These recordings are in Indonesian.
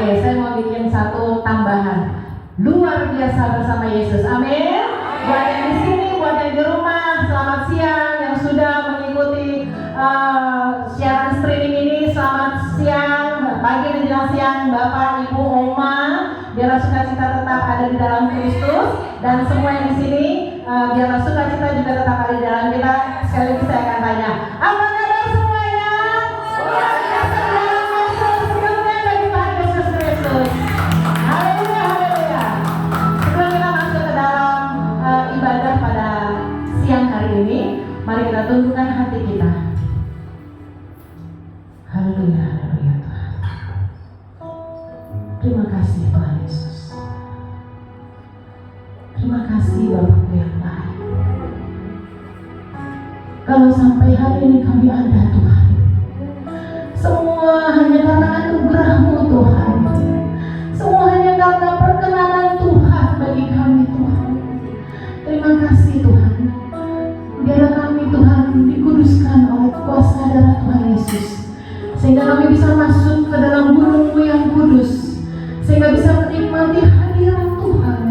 Oke, saya mau bikin satu tambahan. Luar biasa bersama Yesus. Amin. Buat yang di sini, buat yang di rumah, selamat siang. Yang sudah mengikuti siaran streaming ini, selamat siang. Pagi menjelang siang, Bapak, Ibu, Oma. Biarlah sukacita tetap ada di dalam Kristus. Dan semua yang di sini, biarlah sukacita juga tetap ada di dalam kita. Sekali lagi saya akan tanya, apa kabar semuanya? Haleluya, haleluya. Sebelum kita masuk ke dalam ibadah pada siang hari ini, mari kita tundukkan hati kita. Haleluya, haleluya Tuhan. Terima kasih Tuhan Yesus. Terima kasih Bapakku yang baik. Kalau sampai hari ini kami ada Tuhan, semua hanya karena anugerah-Mu Tuhan. Semua hanya karena perkenanan Tuhan bagi kami Tuhan. Terima kasih Tuhan. Biarlah kami Tuhan dikuduskan oleh kuasa darah Tuhan Yesus, sehingga kami bisa masuk ke dalam burung-Mu yang kudus, sehingga bisa menikmati hadirat Tuhan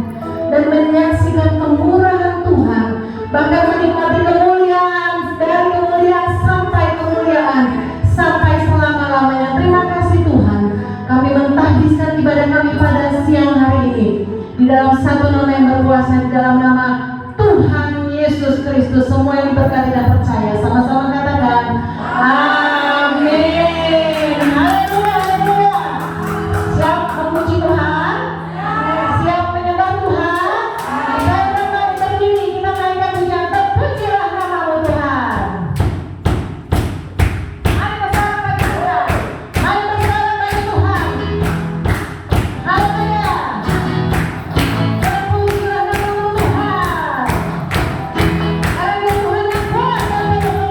dan menyaksikan kemurahan Tuhan, bahkan menikmati kemuliaan dari kemuliaan sampai kemuliaan sampai selama-lamanya. Terima kasih Tuhan. Kami mentahbiskan ibadah kami pada siang hari ini di dalam satu nama yang berkuasa, di dalam nama Tuhan Yesus Kristus. Semua yang diberkati dan percaya sama-sama katakan amin. Haleluya, haleluya. Siap memuji Tuhan? Siap menyembah Tuhan? Saya berkata berdiri, kita naikkan pujian, terpujilah nama-Mu Tuhan. Mari bersama bagi Tuhan. Mari bersama bagi Tuhan. Haleluya. Terpujilah nama-Mu Tuhan. Haleluya, Tuhan yang kuat dan penuh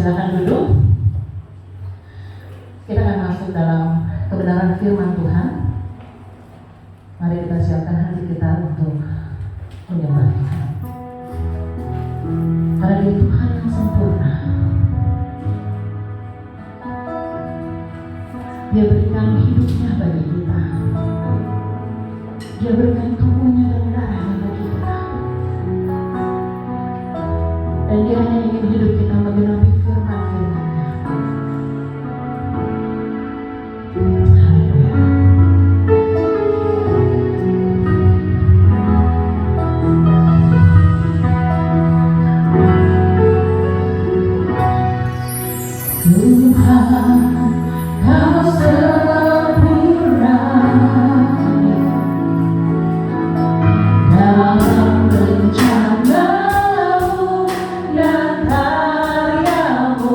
silakan duduk. Kita akan masuk dalam kebenaran firman Tuhan. Mari kita siapkan hati kita untuk menyembah Tuhan. Karena dari Tuhan yang sempurna, Dia berikan hidupnya bagi kita. Dia berikan tubuhnya dan darahnya bagi kita. Dan Dia hanya ingin hidup kita menggenapi firman-firman-Nya. Haleluya. Tuhan, Kau sempurna dalam rencana-Mu dan karya-Mu.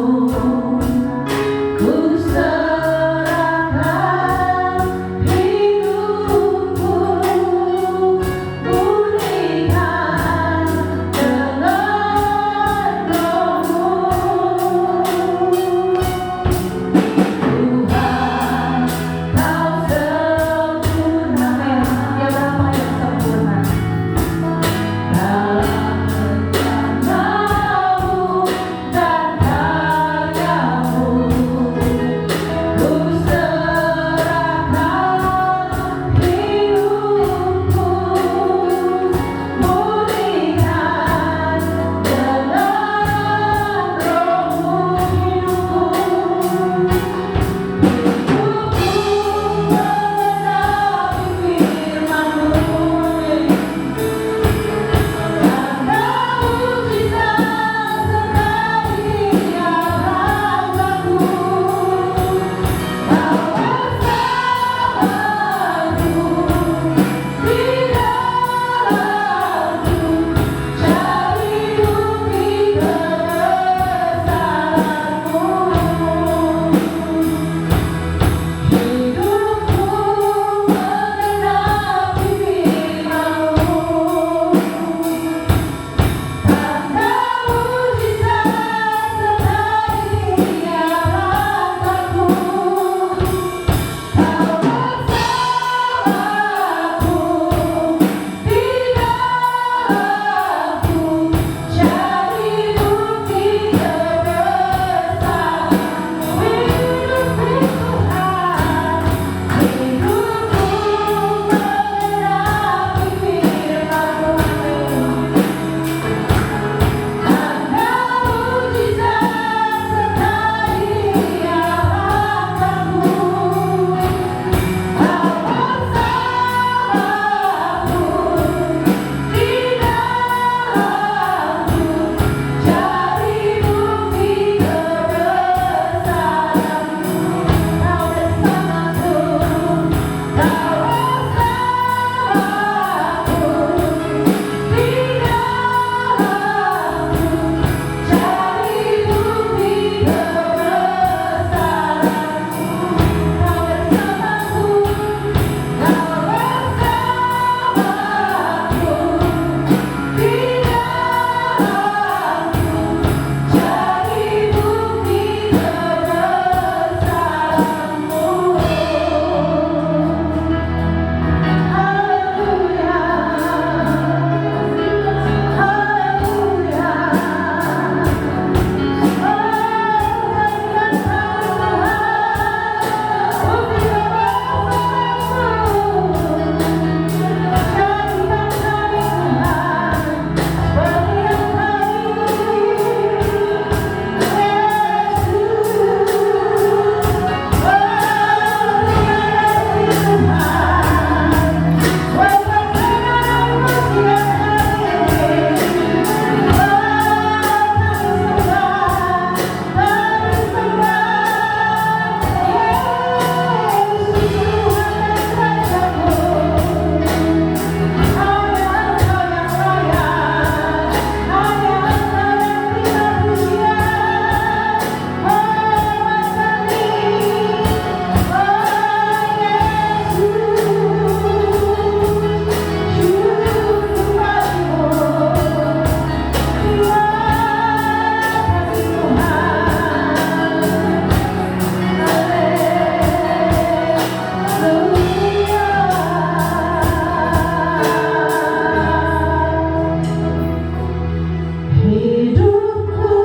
hidupku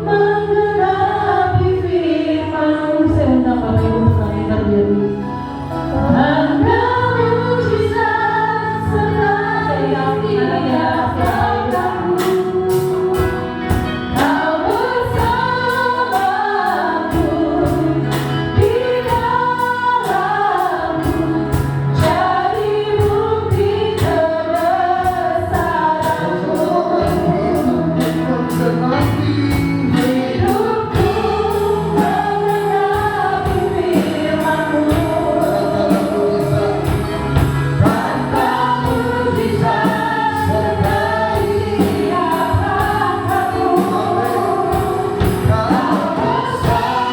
menggenapi firman-Mu. Saya undang Bapak Ibu kami terjadi. Tanda mujizat serta keyakinanmu, Kau bersamaku di dalamku, jadi bukti kebesaran-Mu. Hidupku menggenapi firman-Mu. Tanda mujizat sertai harapanku, Kau bersamaku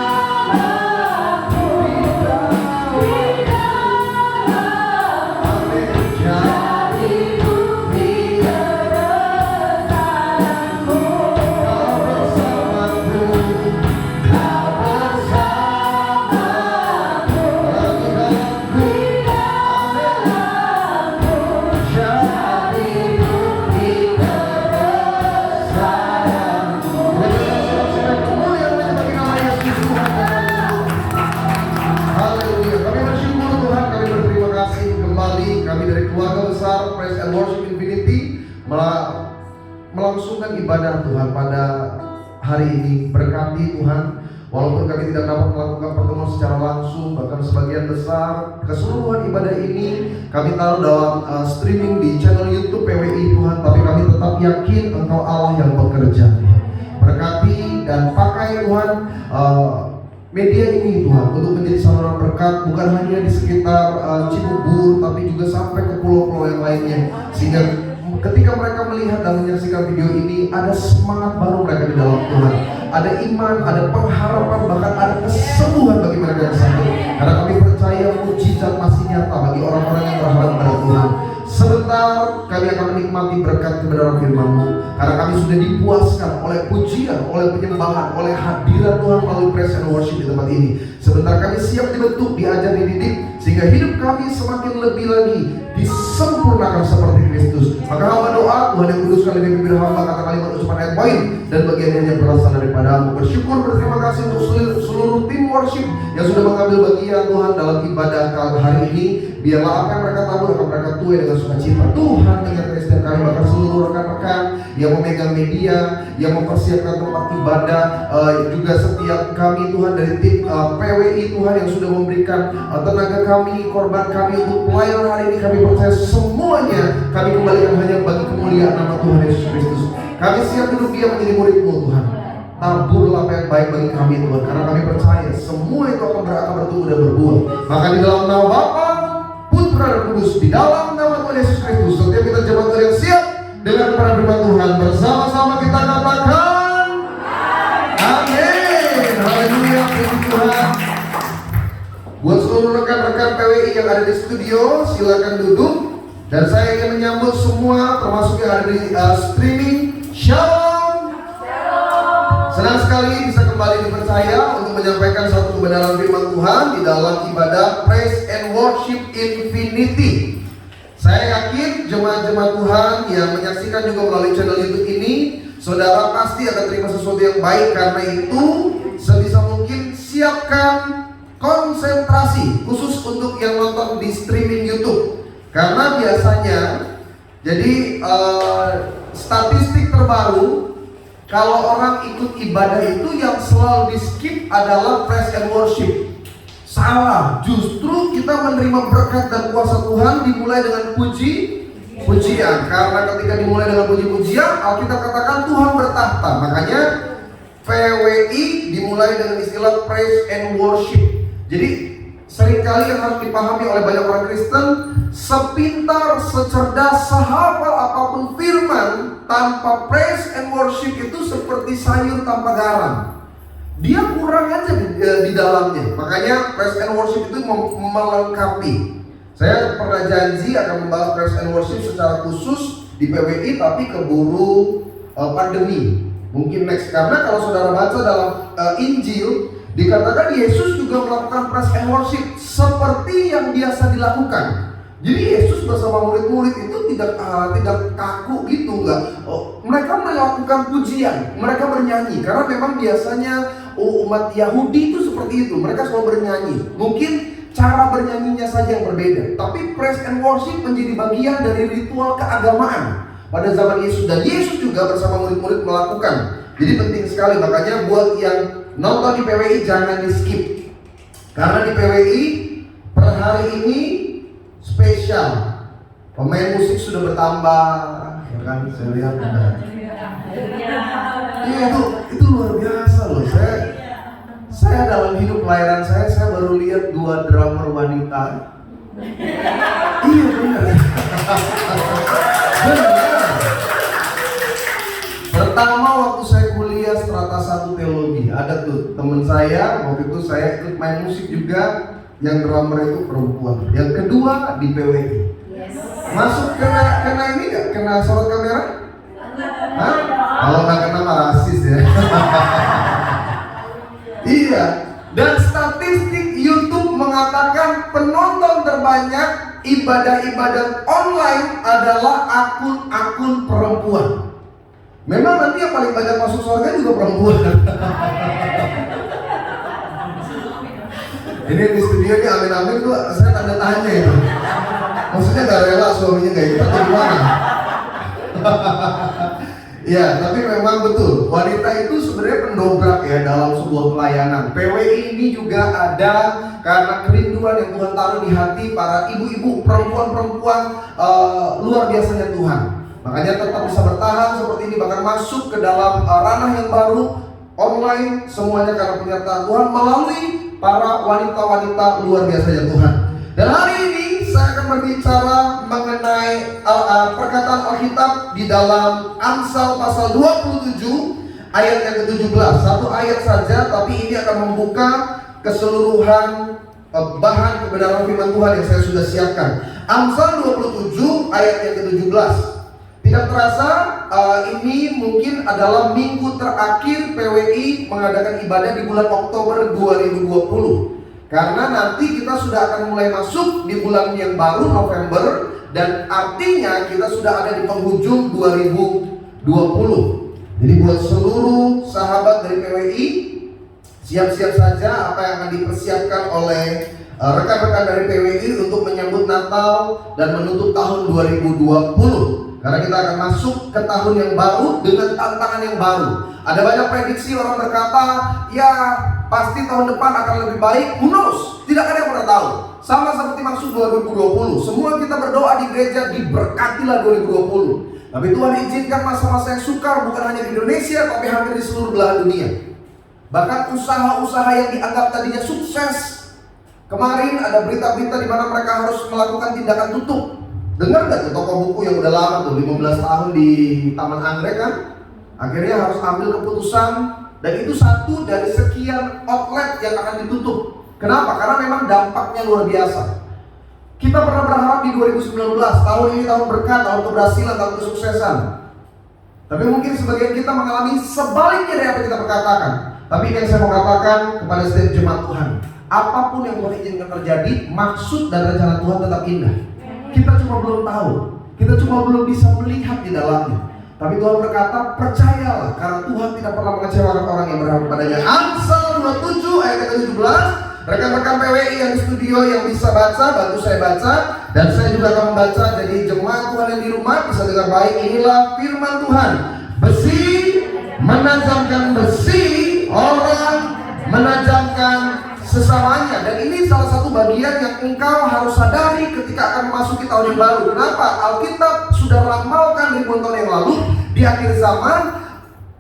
di dalamku, jadi bukti kebesaran-Mu. Kau bersamaku di dalamku, jadi bukti kebesaran-Mu. Haleluya. Kami bersyukur Tuhan, kami berterima kasih kembali kami dari keluarga besar Praise and Worship Infinity melangsungkan ibadah Tuhan pada hari ini. Berkati Tuhan, walaupun kami tidak dapat melakukan pertemuan secara langsung, bahkan sebagian besar keseluruhan ibadah ini kami taruh dalam streaming di channel YouTube PWI Tuhan, tapi kami tetap yakin Engkau Allah yang bekerja. Berkati dan pakai Tuhan media ini Tuhan untuk menjadi saluran berkat, bukan hanya di sekitar Cibubur, tapi juga sampai ke pulau-pulau yang lainnya, sehingga ketika mereka melihat dan menyaksikan video ini, ada semangat baru mereka di dalam Tuhan, ada iman, ada pengharapan, bahkan ada kesembuhan bagi mereka yang sakit. Karena kami percaya mujizat masih nyata bagi orang-orang yang berharap pada Tuhan. Sebentar kami akan menikmati berkat kebenaran firman-Mu, karena kami sudah dipuaskan oleh pujian, oleh penyembahan, oleh hadirat Tuhan melalui praise and worship di tempat ini. Sebentar kami siap dibentuk, diajar, dididik, sehingga hidup kami semakin lebih lagi disempurnakan seperti Kristus. Maka hamba doa Tuhan yang kudus kali ini pimpin hamba kata kalimat ucapan ayat poin dan bagian yang berasal daripada-Mu. Bersyukur, berterima kasih untuk seluruh tim worship yang sudah mengambil bagian Tuhan dalam ibadah hari ini. Biarlah apa yang mereka tabur akan mereka tuai dengan sukacita. Tuhan dengan Kristen kami, bahkan seluruh rekan-rekan yang memegang media, yang mempersiapkan tempat ibadah, juga setiap kami Tuhan dari tim PWI Tuhan yang sudah memberikan tenaga kami, korban kami untuk pelayanan hari ini. Kami percaya semuanya kami kembalikan hanya bagi kemuliaan nama Tuhan Yesus Kristus. Kami siap duduk diam menjadi murid-Mu Tuhan. Taburlah apa yang baik bagi kami Tuhan, karena kami percaya semua itu akan berakar, bertumbuh dan berbuah. Maka di dalam nama Bapa, Putra dan Kudus, di dalam nama Tuhan Yesus Kristus, setiap kita jemaat yang siap dengan para firman Tuhan, bersama-sama kita katakan amin. Haleluya, puji Tuhan. Buat seluruh rekan-rekan PWI yang ada di studio, silakan duduk. Dan saya ingin menyambut semua, termasuk yang ada di streaming. Shalom. Senang sekali bisa kembali dipercaya untuk menyampaikan satu kebenaran firman Tuhan di dalam ibadah Praise and Worship Infinity. Saya yakin jemaat-jemaat Tuhan yang menyaksikan juga melalui channel YouTube ini, saudara pasti akan terima sesuatu yang baik. Karena itu sebisa mungkin siapkan konsentrasi khusus untuk yang nonton di streaming YouTube. Karena biasanya jadi statistik terbaru, kalau orang ikut ibadah itu yang selalu di skip adalah praise and worship. Salah, justru kita menerima berkat dan kuasa Tuhan dimulai dengan pujian. Karena ketika dimulai dengan puji-pujian, Alkitab katakan Tuhan bertahta. Makanya PWI dimulai dengan istilah praise and worship. Jadi seringkali yang harus dipahami oleh banyak orang Kristen, sepintar, secerdas, sehafal apapun firman, tanpa praise and worship itu seperti sayur tanpa garam. Dia kurang aja di dalamnya. Makanya praise and worship itu melengkapi. Saya pernah janji akan membahas praise and worship secara khusus di PWI, tapi keburu pandemi. Mungkin next, karena kalau saudara baca dalam Injil, dikatakan Yesus juga melakukan praise and worship seperti yang biasa dilakukan. Jadi Yesus bersama murid-murid itu tidak kaku gitu, enggak. Mereka melakukan pujian, mereka bernyanyi. Karena memang biasanya umat Yahudi itu seperti itu, mereka selalu bernyanyi. Mungkin cara bernyanyinya saja yang berbeda, tapi praise and worship menjadi bagian dari ritual keagamaan pada zaman Yesus. Dan Yesus juga bersama murid-murid melakukan. Jadi penting sekali, makanya buat yang nonton di PWI jangan di skip. Karena di PWI per hari ini spesial. Pemain musik sudah bertambah, ya kan? Saya lihat ada. Iya, itu luar biasa loh. Saya dalam hidup pelayanan saya baru lihat 2 drummer wanita. Iya benar. Benar. Pertama waktu saya kuliah strata 1 teologi, ada tuh teman saya, waktu itu saya ikut main musik juga, yang drummer itu perempuan. Yang kedua di PWI. Masuk kena ini nggak? Kena sorot kamera? Hah? Kalau nggak kena mah rasis ya. Iya. Dan statistik YouTube mengatakan penonton terbanyak ibadah-ibadah online adalah akun-akun perempuan. Memang nanti yang paling banyak masuk surga juga perempuan. Ini di studio ini amin-amin tuh saya tanda tanya itu. Maksudnya gak rela suaminya kayak gitu atau gimana? Ya, tapi memang betul. Wanita itu sebenarnya pendobrak ya dalam sebuah pelayanan. PWI ini juga ada karena kerinduan yang Tuhan taruh di hati para ibu-ibu, perempuan-perempuan luar biasanya Tuhan. Makanya tetap bisa bertahan seperti ini, bahkan masuk ke dalam ranah yang baru, online, semuanya karena penyertaan Tuhan melalui para wanita-wanita luar biasanya Tuhan. Dan hari ini saya akan berbicara mengenai perkataan Alkitab di dalam Amsal pasal 27 ayat yang ke-17. Satu ayat saja, tapi ini akan membuka keseluruhan bahan kebenaran firman Tuhan yang saya sudah siapkan. Amsal 27 ayat yang ke-17. Tidak terasa ini mungkin adalah minggu terakhir PWI mengadakan ibadah di bulan Oktober 2020. Karena nanti kita sudah akan mulai masuk di bulan yang baru, November. Dan artinya kita sudah ada di penghujung 2020. Jadi buat seluruh sahabat dari PWI, siap-siap saja apa yang akan dipersiapkan oleh rekan-rekan dari PWI untuk menyambut Natal dan menutup tahun 2020. Karena kita akan masuk ke tahun yang baru dengan tantangan yang baru. Ada banyak prediksi, orang berkata, ya pasti tahun depan akan lebih baik. Who knows? Tidak ada yang pernah tahu. Sama seperti masuk 2020. Semua kita berdoa di gereja, diberkatilah 2020. Tapi Tuhan izinkan masa-masa yang sukar bukan hanya di Indonesia, tapi hampir di seluruh belahan dunia. Bahkan usaha-usaha yang dianggap tadinya sukses, kemarin ada berita-berita di mana mereka harus melakukan tindakan tutup. Dengar nggak tuh toko buku yang udah lama tuh 15 tahun di Taman Anggrek kan? Akhirnya harus ambil keputusan, dan itu satu dari sekian outlet yang akan ditutup. Kenapa? Karena memang dampaknya luar biasa. Kita pernah berharap di 2019, tahun ini tahun berkat, tahun keberhasilan, tahun kesuksesan. Tapi mungkin sebagian kita mengalami sebaliknya dari apa yang kita perkatakan. Tapi yang saya mau katakan kepada setiap jemaat Tuhan, apapun yang Tuhan izinkan terjadi, maksud dan rencana Tuhan tetap indah. Kita cuma belum tahu, kita cuma belum bisa melihat di dalamnya. Tapi Tuhan berkata, percayalah, karena Tuhan tidak pernah mengecewakan orang yang berharap padanya. Amsal 27 ayat ke-17. Rekan-rekan PWI yang di studio yang bisa baca, bantu saya baca. Dan saya juga akan membaca, jadi jemaat Tuhan yang di rumah bisa dengar baik. Inilah firman Tuhan. Besi menajamkan besi, orang menajamkan sesamanya. Dan ini salah satu bagian yang engkau harus sadari ketika akan memasuki tahun yang baru. Kenapa? Alkitab sudah meramalkan ribuan tahun yang lalu, di akhir zaman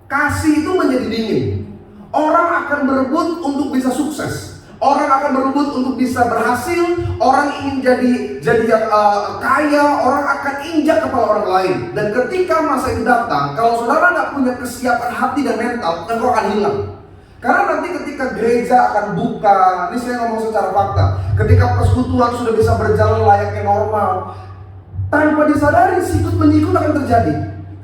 kasih itu menjadi dingin. Orang akan berebut untuk bisa sukses. Orang akan berebut untuk bisa berhasil. Orang ingin jadi yang kaya. Orang akan injak kepala orang lain. Dan ketika masa itu datang, kalau saudara nggak punya kesiapan hati dan mental, engkau akan hilang. Karena nanti ketika gereja akan buka, ini saya ngomong secara fakta, ketika persekutuan sudah bisa berjalan layaknya normal, tanpa disadari sikut menyikut akan terjadi.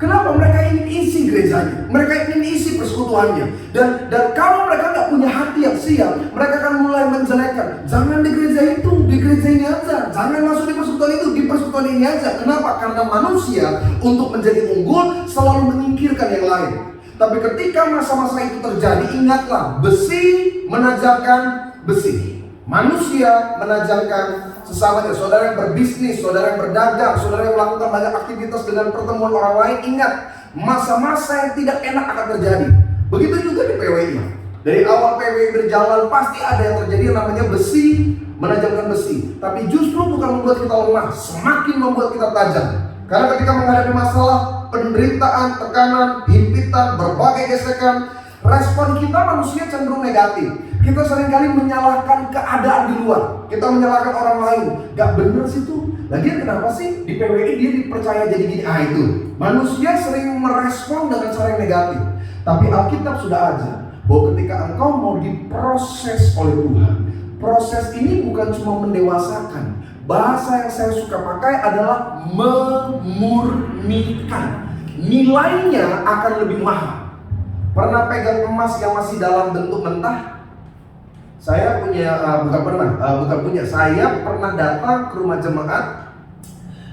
Kenapa? Mereka ingin isi gerejanya, mereka ingin isi persekutuannya. Dan kalau mereka nggak punya hati yang siap, mereka akan mulai menjelekkan. Jangan di gereja itu, di gereja ini aja. Jangan masuk di persekutuan itu, di persekutuan ini aja. Kenapa? Karena manusia untuk menjadi unggul selalu menyingkirkan yang lain. Tapi ketika masa-masa itu terjadi, ingatlah, besi menajamkan besi. Manusia menajamkan sesamanya. Saudara yang berbisnis, saudara yang berdagang, saudara yang melakukan banyak aktivitas dengan pertemuan orang lain, ingat, masa-masa yang tidak enak akan terjadi. Begitu juga di PWI. Dari awal PWI berjalan, pasti ada yang terjadi yang namanya besi menajamkan besi. Tapi justru bukan membuat kita lemah, semakin membuat kita tajam. Karena ketika menghadapi masalah, penderitaan, tekanan, himpitan, berbagai gesekan, respon kita manusia cenderung negatif. Kita seringkali menyalahkan keadaan di luar. Kita menyalahkan orang lain. Gak bener sih tuh. Lagian kenapa sih di PWI dia dipercaya jadi gini? Itu manusia sering merespon dengan cara yang negatif. Tapi Alkitab sudah ajar bahwa ketika engkau mau diproses oleh Tuhan, proses ini bukan cuma mendewasakan. Bahasa yang saya suka pakai adalah memurnikan. Nilainya akan lebih mahal. Pernah pegang emas yang masih dalam bentuk mentah? Saya punya, saya pernah datang ke rumah jemaat.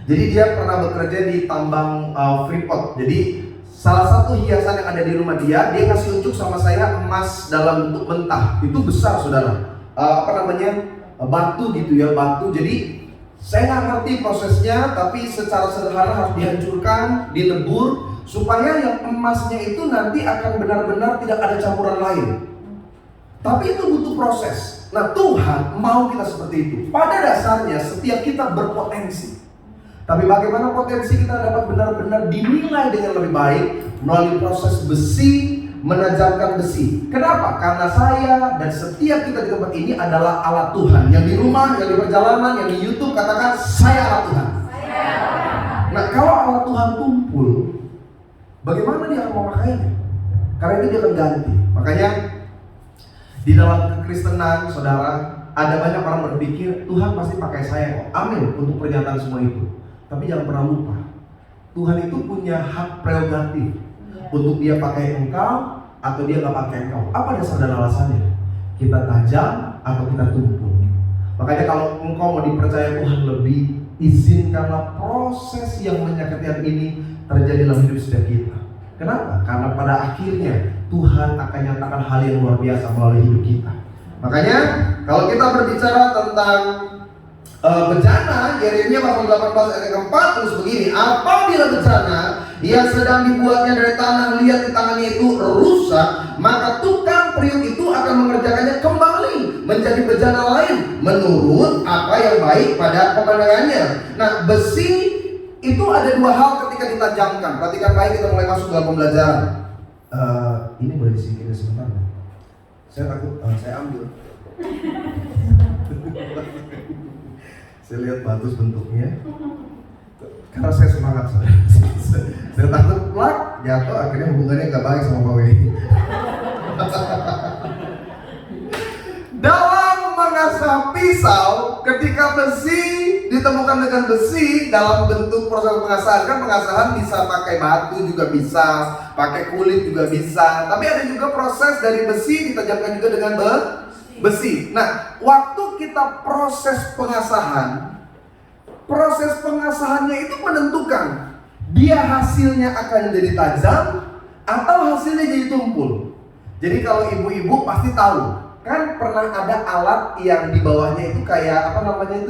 Jadi dia pernah bekerja di tambang Freeport. Jadi salah satu hiasan yang ada di rumah dia kasih unjuk sama saya emas dalam bentuk mentah. Itu besar, saudara. Batu gitu ya, batu. Jadi saya nggak ngerti prosesnya, tapi secara sederhana harus dihancurkan, dilebur, supaya yang emasnya itu nanti akan benar-benar tidak ada campuran lain. Tapi itu butuh proses. Nah, Tuhan mau kita seperti itu. Pada dasarnya setiap kita berpotensi. Tapi bagaimana potensi kita dapat benar-benar dinilai dengan lebih baik melalui proses besi menajamkan besi. Kenapa? Karena saya dan setiap kita di tempat ini adalah alat Tuhan. Yang di rumah, yang di perjalanan, yang di YouTube, katakan saya alat Tuhan. Nah, kalau alat Tuhan tumpul, bagaimana dia akan memakainya? Karena itu dia akan ganti. Makanya di dalam kekristenan, saudara, ada banyak orang berpikir Tuhan pasti pakai saya kok. Amin untuk pernyataan semua itu. Tapi jangan pernah lupa, Tuhan itu punya hak prerogatif untuk dia pakai engkau atau dia nggak pakai engkau. Apa dasar dan alasannya? Kita tajam atau kita tumpul. Makanya kalau engkau mau dipercaya Tuhan lebih, izinkanlah proses yang menyakitkan ini terjadi dalam hidup setiap kita. Kenapa? Karena pada akhirnya Tuhan akan nyatakan hal yang luar biasa melalui hidup kita. Makanya kalau kita berbicara tentang bencana, Yeremia pasal 18 ayat keempat terus begini, apabila bencana yang sedang dibuatnya dari tanah liat di tangannya itu rusak, maka tukang periuk itu akan mengerjakannya kembali menjadi bencana lain menurut apa yang baik pada pemandangannya. Nah, besi itu ada dua hal ketika ditajamkan. Perhatikan baik, kita mulai masuk dalam pembelajaran. Ini boleh disingkirin sebentar. Saya takut, saya ambil. Saya lihat bagus bentuknya. Karena saya semangat, saya takut plak jatuh, akhirnya hubungannya nggak baik sama Pak Wei. Dalam mengasah pisau, ketika besi ditemukan dengan besi dalam bentuk proses pengasahan, kan pengasahan bisa pakai batu juga bisa, pakai kulit juga bisa. Tapi ada juga proses dari besi ditajamkan juga dengan besi. Nah, waktu kita proses pengasahannya itu menentukan dia hasilnya akan jadi tajam atau hasilnya jadi tumpul. Jadi kalau ibu-ibu pasti tahu, kan pernah ada alat yang di bawahnya itu kayak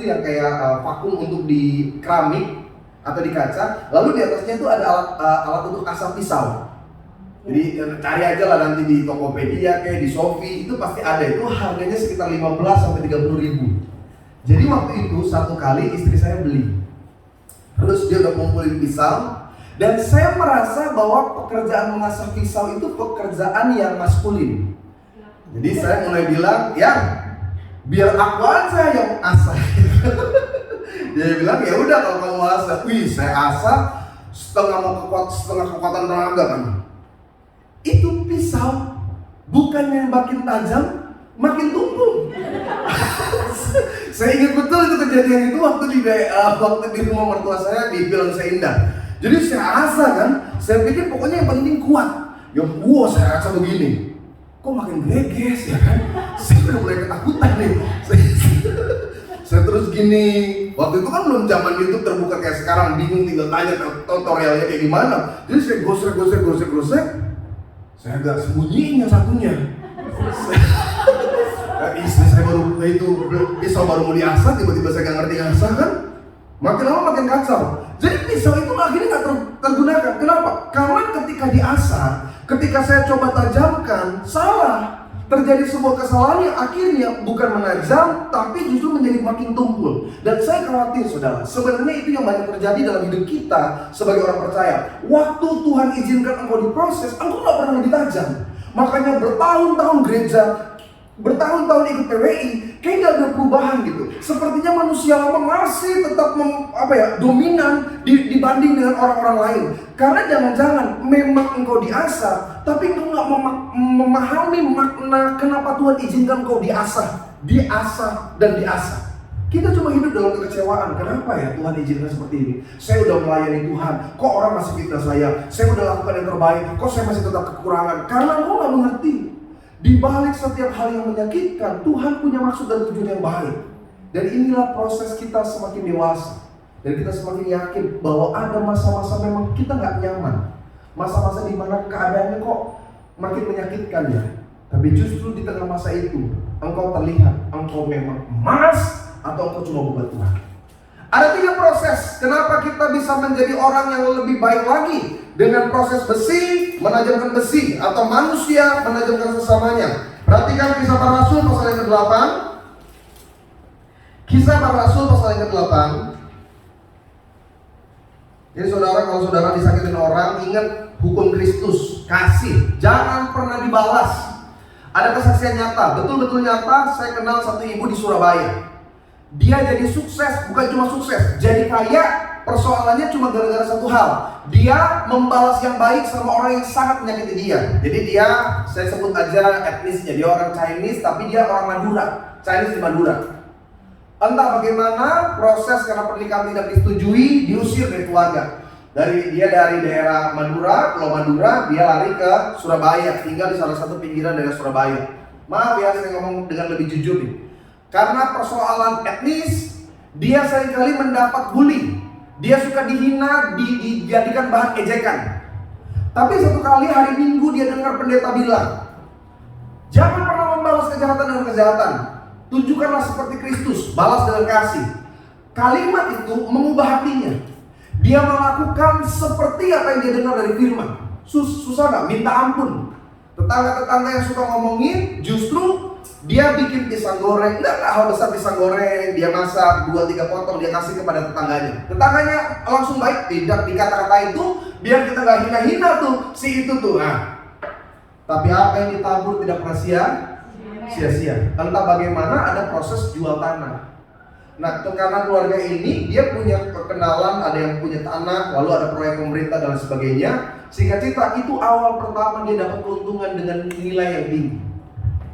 yang kayak vakum untuk di keramik atau di kaca, lalu di atasnya itu ada alat untuk asap pisau. Jadi cari aja lah nanti di Tokopedia kayak di Shopee, itu pasti ada. Itu harganya sekitar 15 sampai 30 ribu. Jadi waktu itu satu kali istri saya beli, terus dia udah kumpulin pisau, dan saya merasa bahwa pekerjaan mengasah pisau itu pekerjaan yang maskulin. Jadi saya mulai bilang, ya biar aku aja yang asah. Dia bilang, ya udah kalau kamu asah. Wih, saya asah setengah kekuatan tenaga kan. Itu pisau bukannya makin tajam, makin tumpul. Saya ingat betul itu kejadian itu waktu di rumah mertua saya di Bilang Seindah. Jadi saya asa kan, saya pikir pokoknya yang penting kuat. Yang saya rasa begini, kok makin greges ya kan? Saya udah mulai ketakutan nih. Saya terus gini, waktu itu kan belum zaman YouTube terbuka kayak sekarang, bingung tinggal tanya tutorialnya kayak gimana. Jadi saya gosek, saya agak sembunyiin yang satunya. Istri saya baru itu pisau baru mau diasah, tiba-tiba saya nggak ngerti ngasah kan? Makin lama makin kacau. Jadi pisau itu akhirnya nggak tergunakan. Kenapa? Karena ketika diasah, ketika saya coba tajamkan, salah. Terjadi sebuah kesalahan yang akhirnya bukan menajam, tapi justru menjadi makin tumpul. Dan saya khawatir, saudara, sebenarnya itu yang banyak terjadi dalam hidup kita sebagai orang percaya. Waktu Tuhan izinkan engkau diproses, engkau nggak pernah lebih tajam. Makanya bertahun-tahun gereja, bertahun-tahun ikut PWI, kayak nggak ada perubahan gitu. Sepertinya manusia lama masih tetap dominan dibanding dengan orang-orang lain. Karena jangan-jangan memang engkau diasah, tapi engkau nggak memahami makna kenapa Tuhan izinkan engkau diasah dan diasah. Kita cuma hidup dalam kekecewaan. Kenapa ya Tuhan izinkan seperti ini? Saya udah melayani Tuhan, kok orang masih fitnah saya? Saya udah lakukan yang terbaik, kok saya masih tetap kekurangan? Karena engkau nggak mengerti. Di balik setiap hal yang menyakitkan, Tuhan punya maksud dan tujuan yang baik. Dan inilah proses kita semakin dewasa. Dan kita semakin yakin bahwa ada masa-masa memang kita nggak nyaman. Masa-masa di mana keadaannya kok makin menyakitkan ya. Tapi justru di tengah masa itu, engkau terlihat, engkau memang emas atau engkau cuma beban Tuhan. Ada 3 proses kenapa kita bisa menjadi orang yang lebih baik lagi. Dengan proses besi, menajamkan besi, atau manusia menajamkan sesamanya. Perhatikan Kisah Para Rasul pasal yang ke-8. Kisah Para Rasul pasal yang ke-8. Jadi saudara, kalau saudara disakitin orang, ingat hukum Kristus, kasih, jangan pernah dibalas. Ada kesaksian nyata, betul-betul nyata. Saya kenal satu ibu di Surabaya. Dia jadi sukses, bukan cuma sukses, jadi kaya. Persoalannya cuma gara-gara satu hal. Dia membalas yang baik sama orang yang sangat menyakiti dia. Jadi dia, saya sebut aja etnisnya, dia orang Chinese, tapi dia orang Madura, Chinese di Madura. Entah bagaimana proses karena pernikahan tidak disetujui, diusir dari keluarga. Dari daerah Madura, Pulau Madura, dia lari ke Surabaya, tinggal di salah satu pinggiran daerah Surabaya. Maaf ya, saya ngomong dengan lebih jujur nih. Karena persoalan etnis, dia seringkali mendapat bully. Dia suka dihina, dijadikan bahan ejekan. Tapi satu kali hari Minggu dia dengar pendeta bilang, jangan pernah membalas kejahatan dengan kejahatan. Tunjukkanlah seperti Kristus, balas dengan kasih. Kalimat itu mengubah hatinya. Dia melakukan seperti apa yang dia dengar dari firman. Susah gak? Minta ampun. Tetangga-tetangga yang suka ngomongin, justru dia bikin pisang goreng. Enggak hal besar pisang goreng, dia masak 2-3 potong, dia kasih kepada tetangganya. Tetangganya langsung baik, tidak dikata-kata itu, biar kita gak hina-hina tuh si itu tuh. Nah, tapi apa yang ditabur tidak pernah sia-sia. Entah bagaimana ada proses jual tanah. Nah, karena keluarga ini dia punya kenalan, ada yang punya tanah, lalu ada proyek pemerintah dan sebagainya. Singkat cerita, itu awal pertama dia dapat keuntungan dengan nilai yang tinggi.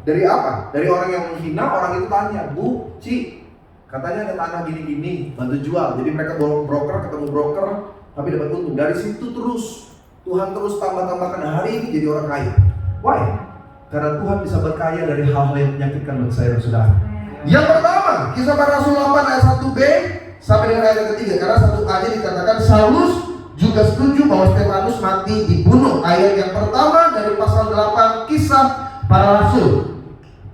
Dari apa? Dari orang yang menghina, orang itu tanya, Bu, Ci, katanya ada tanah gini-gini, bantu jual. Jadi mereka broker, ketemu broker, tapi dapat untung. Dari situ terus Tuhan terus tambah-tambahkan, hari ini jadi orang kaya. Why? Karena Tuhan bisa berkaya dari hal-hal yang menyakitkan bagi saya dan saudara. Yang pertama, Kisah Para Rasul 8 ayat 1b sampai dengan ayat ketiga. Karena 1a-nya dikatakan Saulus juga setuju bahwa Stefanus mati dibunuh. Ayat yang pertama dari pasal 8 Kisah Para Rasul.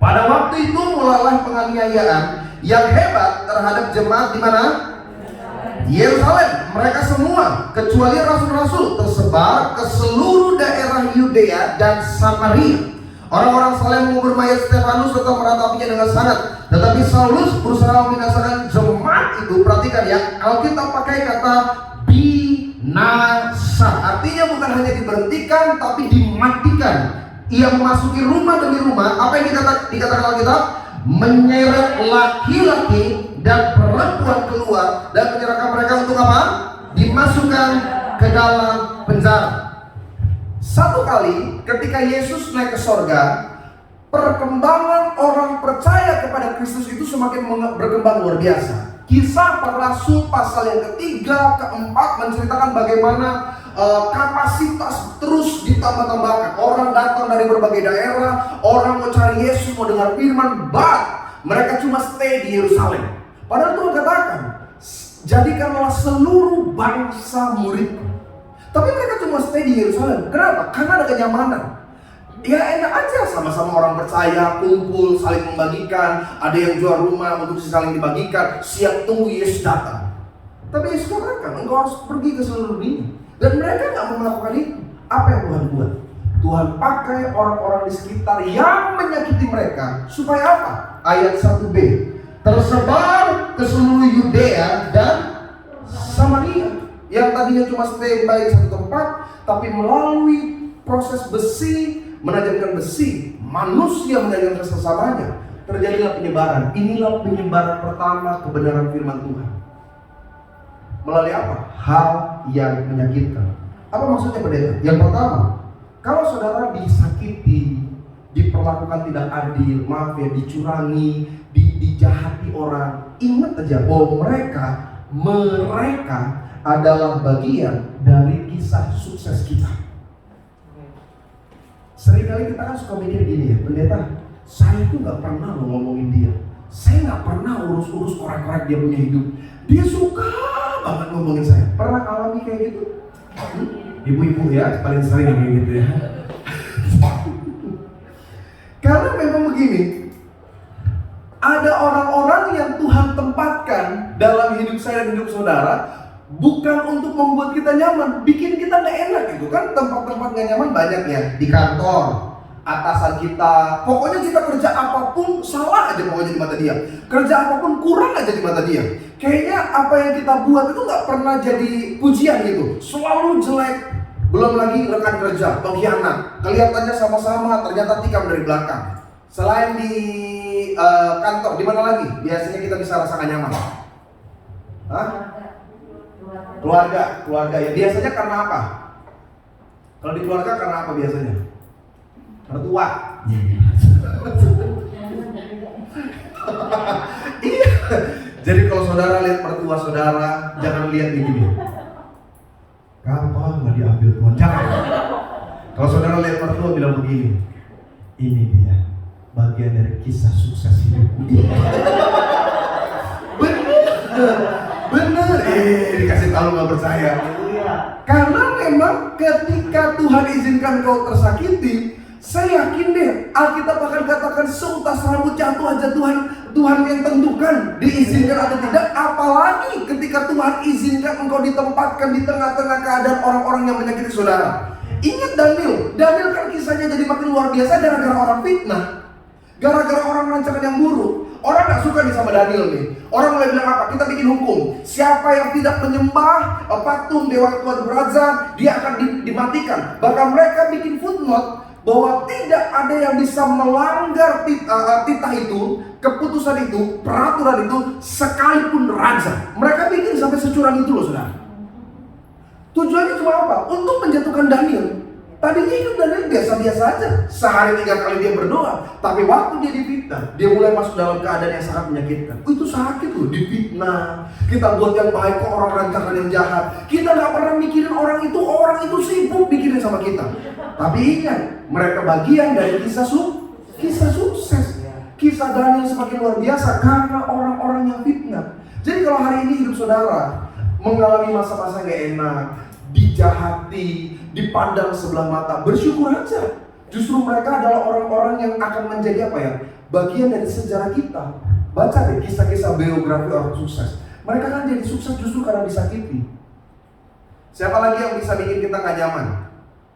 Pada waktu itu mulailah penganiayaan yang hebat terhadap jemaat di mana? Yerusalem. Mereka semua kecuali rasul-rasul tersebar ke seluruh daerah Yudea dan Samaria. Orang-orang Salem mengubur mayat Stefanus serta meratapinya dengan sangat. Tetapi Saulus berusaha membinasakan jemaat itu. Perhatikan ya, Alkitab pakai kata binasa. Artinya bukan hanya diberhentikan, tapi dimatikan. Ia memasuki rumah demi rumah. Apa yang dikatakan Alkitab? Menyeret laki-laki dan perempuan keluar dan menyerahkan mereka untuk apa? Dimasukkan ke dalam penjara. Satu kali ketika Yesus naik ke sorga, perkembangan orang percaya kepada Kristus itu semakin berkembang luar biasa. Kisah Para Rasul pasal yang ketiga, keempat menceritakan bagaimana kapasitas terus ditambah-tambahkan. Orang datang dari berbagai daerah, orang mau cari Yesus, mau dengar firman, but mereka cuma stay di Yerusalem. Padahal Tuhan katakan, jadikanlah seluruh bangsa muridku. Tapi mereka cuma stay di Yerusalem. Kenapa? Karena ada kenyamanan. Ya enak aja, sama-sama orang percaya, kumpul, saling membagikan. Ada yang jual rumah untuk saling dibagikan, siap tunggu Yesus datang. Tapi Yesus katakan, engkau harus pergi ke seluruh dunia. Dan mereka gak mau melakukan itu. Apa yang Tuhan buat? Tuhan pakai orang-orang di sekitar yang menyakiti mereka. Supaya apa? Ayat 1b, tersebar ke seluruh Yudea dan Samaria. Yang tadinya cuma standby di satu tempat, tapi melalui proses besi, menajamkan besi, manusia menajamkan sesamanya, terjadilah penyebaran. Inilah penyebaran pertama kebenaran firman Tuhan. Melalui apa? Hal yang menyakitkan. Apa maksudnya pendeta? Yang pertama, kalau saudara disakiti, diperlakukan tidak adil, maaf ya, dicurangi, dijahati orang, ingat aja bahwa mereka adalah bagian dari kisah sukses kita. Seringkali kita kan suka mikir gini ya, pendeta, saya tuh gak pernah ngomongin dia, saya gak pernah urus-urus korek-korek dia punya hidup, dia suka banget ngomongin saya. Pernah alami kayak gitu? Ibu-ibu ya, paling sering kayak gitu ya. Karena memang begini, ada orang-orang yang Tuhan tempatkan dalam hidup saya dan hidup saudara, bukan untuk membuat kita nyaman, bikin kita gak enak gitu kan. Tempat-tempat gak nyaman banyak ya, di kantor, atasan kita, pokoknya kita kerja apapun salah aja pokoknya di mata dia, kerja apapun kurang aja di mata dia. Kayaknya apa yang kita buat itu gak pernah jadi pujian gitu, selalu jelek. Belum lagi rekan kerja, pengkhianat, kelihatannya sama-sama, ternyata tikam dari belakang. Selain di kantor, di mana lagi biasanya kita bisa rasakan nyaman? Hah? Keluarga ya. Biasanya karena apa? Kalau di keluarga karena apa biasanya? Mertua. Iya. Jadi kalau saudara lihat mertua saudara, jangan lihat begini. Kapan nggak diambil Tuhan? Jangan. Kalau saudara lihat mertua bilang begini, ini dia bagian dari kisah sukses hidupku. Bener. Dikasih tahu nggak percaya. Karena memang ketika Tuhan izinkan kau tersakiti, saya yakin deh Alkitab akan katakan seutas rambut jatuh aja Tuhan yang tentukan diizinkan atau tidak. Apalagi ketika Tuhan izinkan engkau ditempatkan di tengah-tengah keadaan orang-orang yang menyakiti saudara. Ingat Daniel kan kisahnya jadi makin luar biasa gara-gara orang fitnah, gara-gara orang melancarkan yang buruk. Orang gak suka nih sama Daniel nih. Orang mulai bilang apa? Kita bikin hukum. Siapa yang tidak menyembah patung dewa Tuhan Beraza, dia akan dimatikan. Bahkan mereka bikin footnote bahwa tidak ada yang bisa melanggar titah itu, keputusan itu, peraturan itu, sekalipun raja. Mereka bikin sampai securang itu loh saudara. Tujuannya cuma apa? Untuk menjatuhkan Daniel. Tadinya hidup Daniel biasa-biasa aja, sehari 3 kali dia berdoa. Tapi waktu dia difitnah, dia mulai masuk dalam keadaan yang sangat menyakitkan. Itu sakit loh, difitnah. Kita buat yang baik kok orang rancangan yang jahat. Kita gak pernah mikirin orang itu sibuk mikirin sama kita. Tapi ingat, mereka bagian dari kisah sukses. Kisah Daniel semakin luar biasa karena orang-orang yang fitnah. Jadi kalau hari ini hidup saudara mengalami masa-masa gak enak, dijahati, dipandang sebelah mata, bersyukur aja. Justru mereka adalah orang-orang yang akan menjadi apa ya? Bagian dari sejarah kita. Baca deh kisah-kisah biografi orang sukses. Mereka kan jadi sukses justru karena disakiti. Siapa lagi yang bisa bikin kita gak nyaman?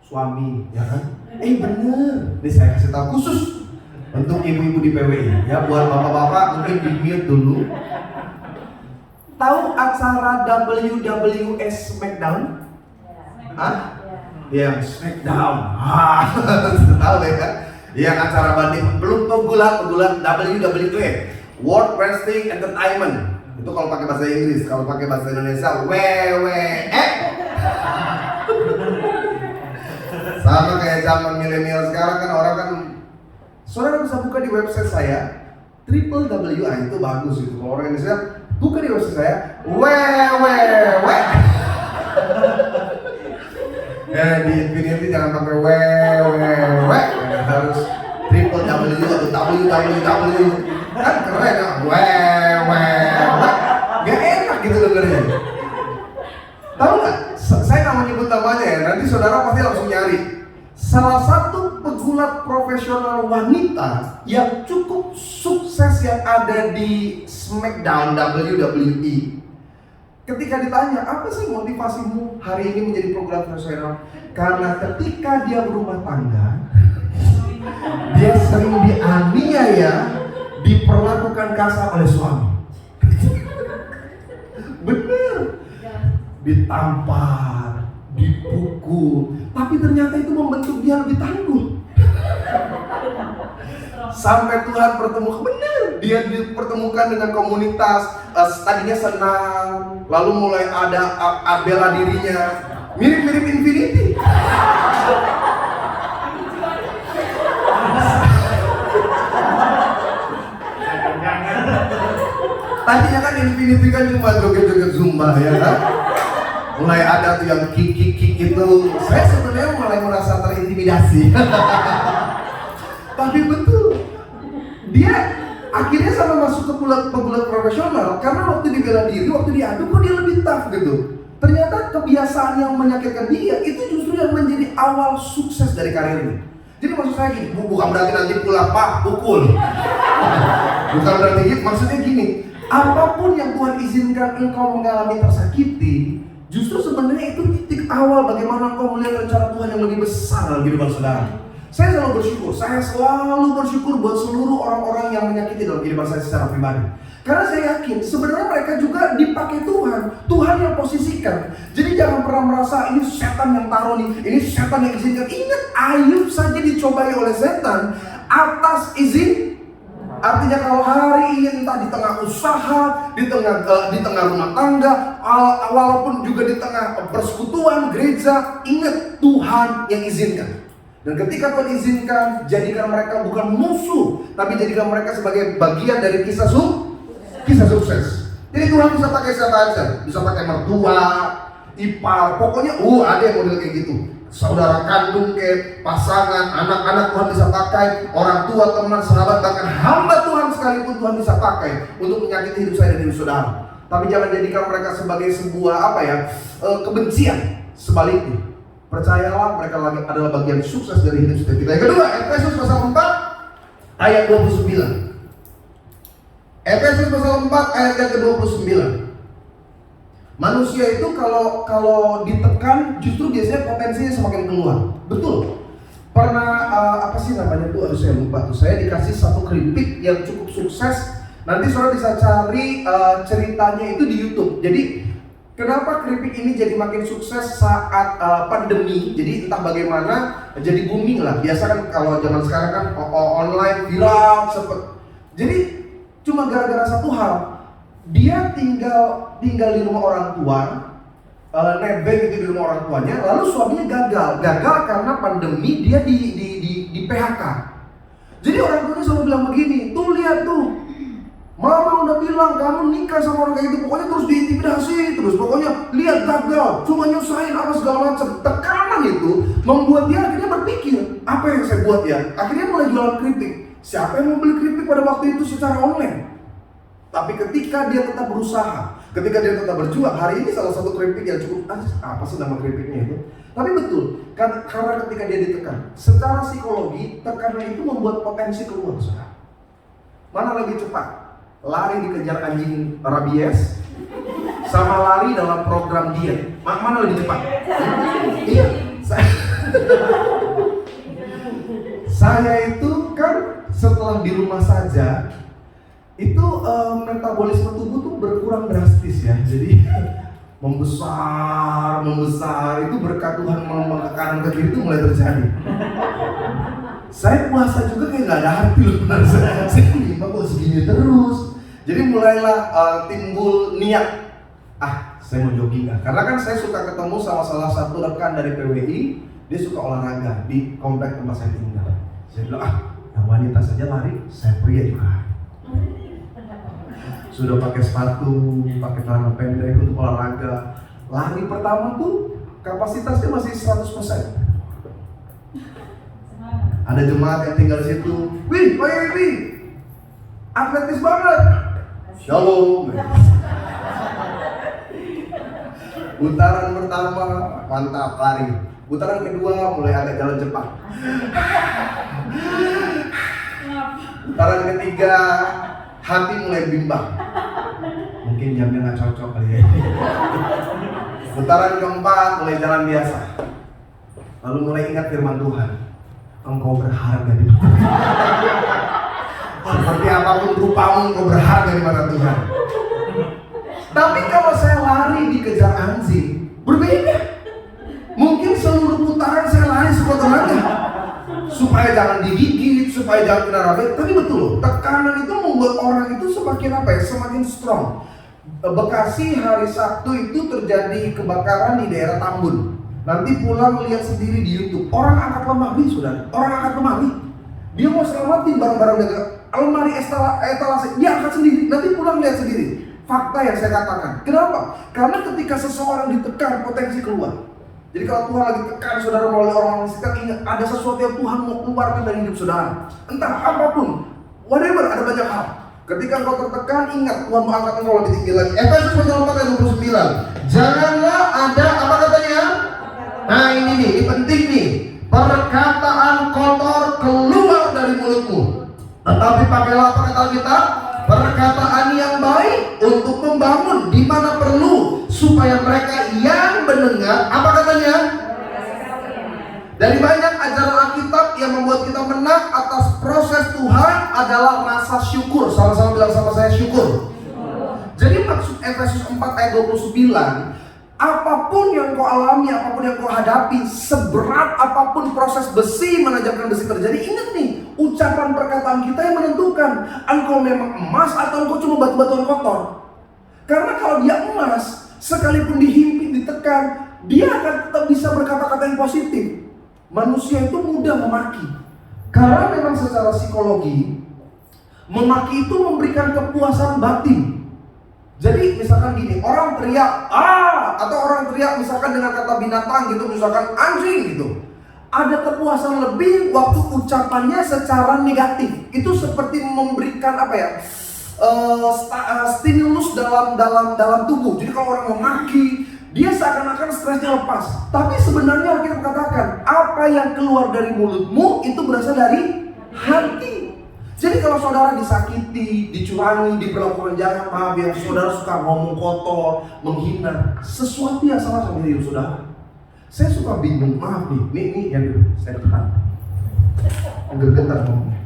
Suami, ya kan? Bener. Nih saya kasih tahu khusus untuk ibu-ibu di PWI. Ya, buat bapak-bapak mungkin di mute dulu. Tahu acara WWS Smackdown? Hah? Ya, Smackdown. Tahu ya kan? Yang acara banding belum pegulat WWE, World Wrestling Entertainment. Itu kalau pakai bahasa Inggris, kalau pakai bahasa Indonesia WWE. Sama kayak zaman milenial sekarang kan orang kan. Saudara bisa buka di website saya, WWI itu bagus itu. Kalau orang Indonesia Bukan di bahasa saya, we. Ya di Infinity jangan pakai we. Harus triple W. Kan keren ya, we. Gak enak gitu dengernya. Tahu nggak? Saya nggak mau nyebut namanya ya. Nanti saudara pasti langsung nyari. Salah satu pegulat profesional wanita yang cukup sukses yang ada di SmackDown WWE. Ketika ditanya, apa sih motivasimu hari ini menjadi pegulat profesional? Karena ketika dia berumah tangga, dia sering dianiaya, diperlakukan kasar oleh suami. Bener, ditampar, dipukul, tapi ternyata itu membentuk dia lebih tangguh. Sampai Tuhan bertemu, benar, dia dipertemukan dengan komunitas, tadinya senang, lalu mulai ada bela dirinya, mirip-mirip Infinity. Tadinya kan Infinity kan cuma joget-joget Zumba ya kan? Mulai ada tuh yang kick itu. Saya sebenarnya mulai merasa terintimidasi. Tapi betul, dia akhirnya sama masuk ke pegulat profesional karena waktu dibela diri, waktu diadu kok dia lebih tough gitu. Ternyata kebiasaan yang menyakitkan dia itu justru yang menjadi awal sukses dari karirnya. Jadi maksud saya gini, bukan berarti nanti pukul. Bukan berarti gitu, maksudnya gini, apapun yang Tuhan izinkan engkau mengalami tersakiti, justru sebenarnya itu titik awal bagaimana engkau melihat rencana Tuhan yang lebih besar dalam kehidupan saudara. Saya selalu bersyukur buat seluruh orang-orang yang menyakiti dalam kehidupan saya secara pribadi. Karena saya yakin sebenarnya mereka juga dipakai Tuhan yang posisikan. Jadi jangan pernah merasa ini setan yang taruh nih, ini setan yang izinkan. Ingat, Ayub saja dicobai oleh setan atas izin. Artinya kalau hari ini entah di tengah usaha, di tengah rumah tangga, walaupun juga di tengah persekutuan gereja, ingat Tuhan yang izinkan. Dan ketika Tuhan izinkan, jadikan mereka bukan musuh, tapi jadikan mereka sebagai bagian dari kisah sukses. Jadi Tuhan bisa pakai siapa aja, bisa pakai mertua, ipar, pokoknya ada yang model kayak gitu. Saudara kandung, kayak pasangan, anak-anak Tuhan bisa pakai, orang tua, teman, sahabat, bahkan hamba Tuhan sekalipun Tuhan bisa pakai untuk menyakiti hidup saya dan hidup saudara. Tapi jangan jadikan mereka sebagai sebuah kebencian. Sebaliknya, percayalah mereka adalah bagian sukses dari hidup kita. Yang kedua, Efesus pasal 4 ayat 29. Efesus pasal 4 ayat yang ke-29. Manusia itu kalau ditekan justru biasanya potensinya semakin keluar. Betul. Pernah apa sih namanya tuh? Aduh saya lupa tuh. Saya dikasih satu keripik yang cukup sukses. Nanti saudara bisa cari ceritanya itu di YouTube. Jadi kenapa keripik ini jadi makin sukses saat pandemi? Jadi entah bagaimana jadi booming lah. Biasa kan kalau zaman sekarang kan online viral cepet. Jadi cuma gara-gara satu hal, dia tinggal di rumah orang tua, nebeng gitu di rumah orang tuanya, lalu suaminya gagal karena pandemi, dia di PHK. Jadi orang tuanya selalu bilang begini, tuh lihat tuh, mama udah bilang kamu nikah sama orang kayak gitu, pokoknya terus diintimidasi terus, pokoknya lihat gagal, cuma nyusahin apa segala macam. Tekanan itu membuat dia akhirnya berpikir, apa yang saya buat ya? Akhirnya mulai jualan keripik. Siapa yang mau beli keripik pada waktu itu secara online? Tapi ketika dia tetap berusaha, ketika dia tetap berjuang, hari ini salah satu keripik yang cukup, apa sih nama keripiknya itu? Tapi betul, karena ketika dia ditekan, secara psikologi, tekanan itu membuat potensi keluar, saudara. Mana lebih cepat? Lari dikejar anjing rabies, sama lari dalam program diet. Mana lebih cepat? Iya, saya itu kan setelah di rumah saja, itu metabolisme tubuh tuh berkurang drastis ya. Jadi membesar itu berkat Tuhan ke kanan ke kiri itu mulai terjadi. Saya puasa juga kayak nggak ada arti loh. Saya lima kok segini terus. Jadi mulailah timbul niat. Saya mau jogging karena kan saya suka ketemu sama salah satu rekan dari PWI. Dia suka olahraga di komplek tempat saya tinggal. Saya bilang yang wanita saja lari, saya pria juga. sudah pakai sepatu, pakai celana pendek untuk olahraga. Lari pertama tuh kapasitasnya masih 100%. Ada jemaat yang tinggal di situ. Wih, Pak Yebi, atletis banget. Shalom. Putaran pertama mantap lari. Putaran kedua mulai agak jalan cepat. Putaran ketiga hati mulai bimbang. Mungkin jamnya nggak cocok kali ya. Putaran keempat mulai jalan biasa. Lalu mulai ingat firman Tuhan. Engkau berharga di mata Tuhan. Seperti apapun rupamu, engkau berharga di mata Tuhan. Tapi kalau saya lari dikejar anjing, berbeda. Mungkin seluruh putaran saya lari sekuat tenaga supaya jangan digigit, supaya jangan kena rabies. Tapi betul, tekanan itu membuat orang itu semakin apa ya? Semakin strong. Bekasi hari Sabtu itu terjadi kebakaran di daerah Tambun. Nanti pulang lihat sendiri di YouTube. Orang angkat lemari, saudara. Orang angkat lemari. Dia mau selamatin barang-barang dagang. Lemari etalase, dia angkat sendiri. Nanti pulang lihat sendiri. Fakta yang saya katakan. Kenapa? Karena ketika seseorang ditekan, potensi keluar. Jadi kalau Tuhan lagi tekan saudara melalui orang-orang sekitar, ingat ada sesuatu yang Tuhan mau keluarkan dari hidup saudara. Entah apapun, whatever, ada banyak hal. Ketika engkau tertekan, ingat Tuhan mau angkat engkau lebih tinggi lagi. Efesus pasal 4 ayat 29. Janganlah ada apa katanya? Nah ini penting nih. Perkataan kotor keluar dari mulutmu. Tetapi pakailah apa kata kita? Perkataan yang baik untuk membangun di mana perlu, supaya mereka yang mendengar apa katanya? Dari banyak ajaran Alkitab yang membuat kita menang atas proses Tuhan adalah rasa syukur. Sama-sama bilang sama saya, syukur. Jadi maksud Efesus 4 ayat 29, apapun yang kau alami, apapun yang kau hadapi, seberat apapun proses besi menanjamkan besi terjadi, ingat nih, ucapan perkataan kita yang menentukan engkau memang emas atau engkau cuma batu-batuan kotor. Karena kalau dia emas, sekalipun dihimpit, ditekan, dia akan tetap bisa berkata-kata yang positif. Manusia itu mudah memaki. Karena memang secara psikologi, memaki itu memberikan kepuasan batin. Jadi misalkan gini, orang teriak atau orang teriak misalkan dengan kata binatang gitu, misalkan anjing gitu, ada kepuasan lebih waktu ucapannya secara negatif. Itu seperti memberikan apa ya, stimulus dalam tubuh. Jadi kalau orang memaki, dia seakan-akan stresnya lepas. Tapi sebenarnya kita katakan, apa yang keluar dari mulutmu itu berasal dari hati. Jadi kalau saudara disakiti, dicurangi, diperlakukan jahat, maaf ya, saudara suka ngomong kotor, menghina, sesuatu yang salah sama diri saudara. Saya suka bingung, maaf nih yang saya tekan, agak getar ngomongnya.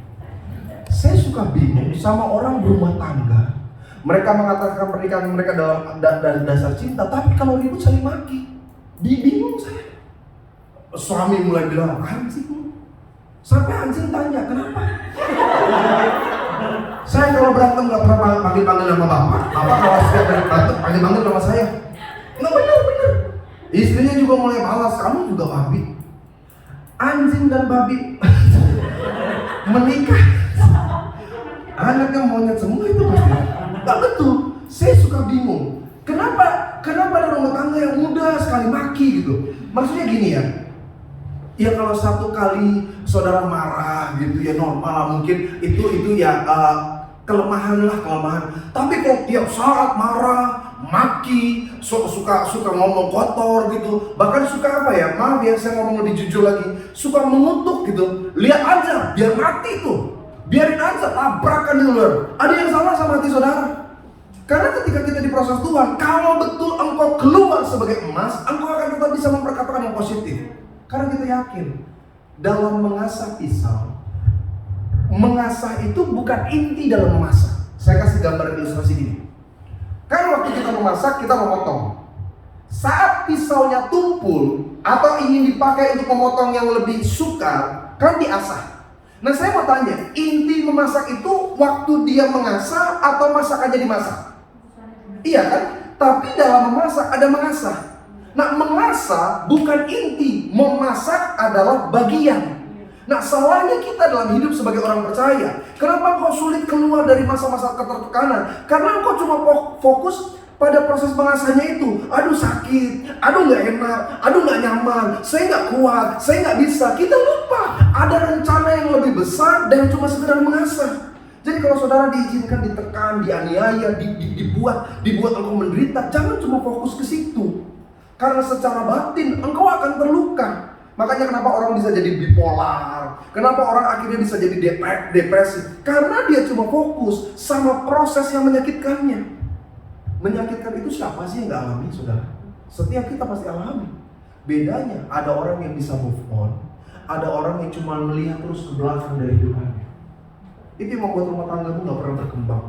Saya suka bingung sama orang berumah tangga. Mereka mengatakan pernikahan mereka dari dasar cinta, tapi kalau ribut saling maki. Bingung saya. Suami mulai bilang, anjing. Sampai anjing tanya, kenapa? Saya kalau berantem gak pernah panggil-panggil nama bapak. Bapak kalau setiap dari berantem panggil-panggil nama saya. Nggak benar. Istrinya juga mulai balas, kamu juga babi. Anjing dan babi menikah. Anaknya monyet semua itu pasti. Gak betul. Saya suka bingung. Kenapa ada rumah tangga yang mudah sekali maki gitu? Maksudnya gini ya. Ya kalau satu kali saudara marah gitu ya normal, mungkin itu ya kelemahan. Tapi kalau tiap saat marah, maki, suka ngomong kotor gitu, bahkan suka apa ya? Maaf ya saya ngomong lebih jujur lagi, suka mengutuk gitu. Lihat aja, biar mati tuh. Biarin aja, tabrakan di luar. Ada yang salah sama hati saudara. Karena ketika kita diproses Tuhan, kalau betul engkau keluar sebagai emas, engkau akan tetap bisa memperkatakan yang positif. Karena kita yakin, dalam mengasah pisau, mengasah itu bukan inti dalam memasak. Saya kasih gambar ilustrasi gini. Kan waktu kita memasak, kita memotong. Saat pisaunya tumpul atau ingin dipakai untuk memotong yang lebih sukar, kan diasah. Nah saya mau tanya, inti memasak itu waktu dia mengasah atau masakannya dimasak? Iya kan? Tapi dalam memasak ada mengasah. Nah mengasah bukan inti, memasak adalah bagian. Nah, salahnya kita dalam hidup sebagai orang percaya. Kenapa engkau sulit keluar dari masa-masa ketertekanan? Karena engkau cuma fokus pada proses pengasihannya itu. Aduh sakit, aduh gak enak, aduh gak nyaman, saya gak kuat, saya gak bisa. Kita lupa ada rencana yang lebih besar dan cuma sekedar mengasah. Jadi kalau saudara diizinkan ditekan, dianiaya, dibuat engkau menderita, jangan cuma fokus ke situ. Karena secara batin engkau akan terluka. Makanya kenapa orang bisa jadi bipolar, kenapa orang akhirnya bisa jadi depresi, karena dia cuma fokus sama proses yang menyakitkannya. Menyakitkan itu siapa sih yang gak alami, saudara? Setiap kita pasti alami. Bedanya ada orang yang bisa move on, ada orang yang cuma melihat terus ke belakang dari hidupannya. Itu yang membuat rumah tanggamu gak pernah berkembang.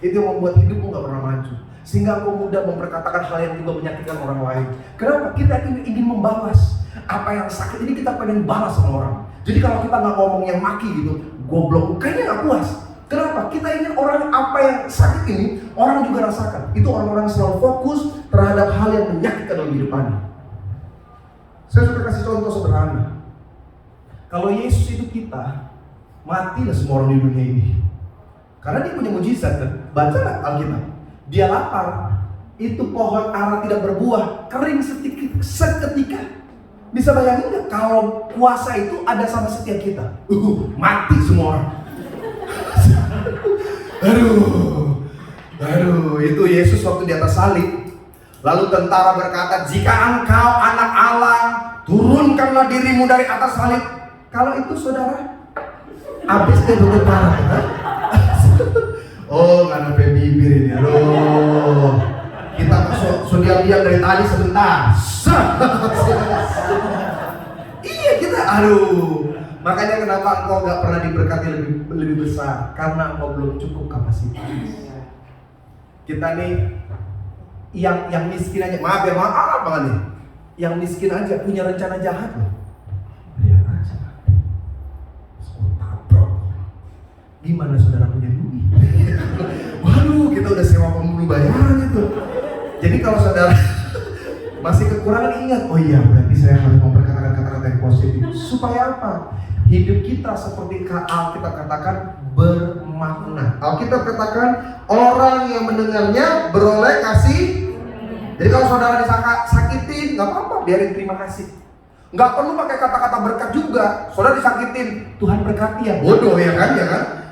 Itu yang membuat hidupmu gak pernah maju. Sehingga engkau mudah memperkatakan hal yang juga menyakitkan orang lain. Kenapa? Kita ingin membalas apa yang sakit ini, kita pengen balas sama orang. Jadi kalau kita gak ngomong yang maki gitu, goblok, kayaknya gak puas. Kenapa? Kita ingin orang apa yang sakit ini, orang juga rasakan. Itu orang-orang yang selalu fokus terhadap hal yang menyakitkan dalam kehidupannya. Saya suka kasih contoh sederhana. Kalau Yesus itu kita, matilah semua orang di dunia ini. Karena dia punya mujizat kan? Bacalah Alkitab. Dia lapar, itu pohon ara tidak berbuah, kering seketika. Bisa bayangin nggak kalau puasa itu ada sama setiap kita? Mati semua orang. Aduh, itu Yesus waktu di atas salib. Lalu tentara berkata, jika engkau anak Allah, turunkanlah dirimu dari atas salib. Kalau itu saudara, habis deh betul parah kan? Oh, nggak ada bibir ini. Aduh, kita masuk diam-diam dari tadi sebentar. Iya kita, aduh. Makanya kenapa engkau nggak pernah diberkati lebih besar? Karena engkau belum cukup kapasitas. Kita nih yang miskin aja, maaf banget nih. Yang miskin aja punya rencana jahat loh. Lihat aja. Gimana saudara punya duit? Waduh, kita udah sewa pembunuh bayaran itu. Jadi kalau saudara masih kekurangan, ingat, oh iya berarti saya harus memperkatakan kata-kata yang positif. Supaya apa? Hidup kita seperti Alkitab katakan bermakna. Alkitab katakan orang yang mendengarnya beroleh kasih. Jadi kalau saudara disakitin, nggak apa-apa, biarin terima kasih. Nggak perlu pakai kata-kata berkat juga. Saudara disakitin, Tuhan berkati ya. Bodoh ya kan?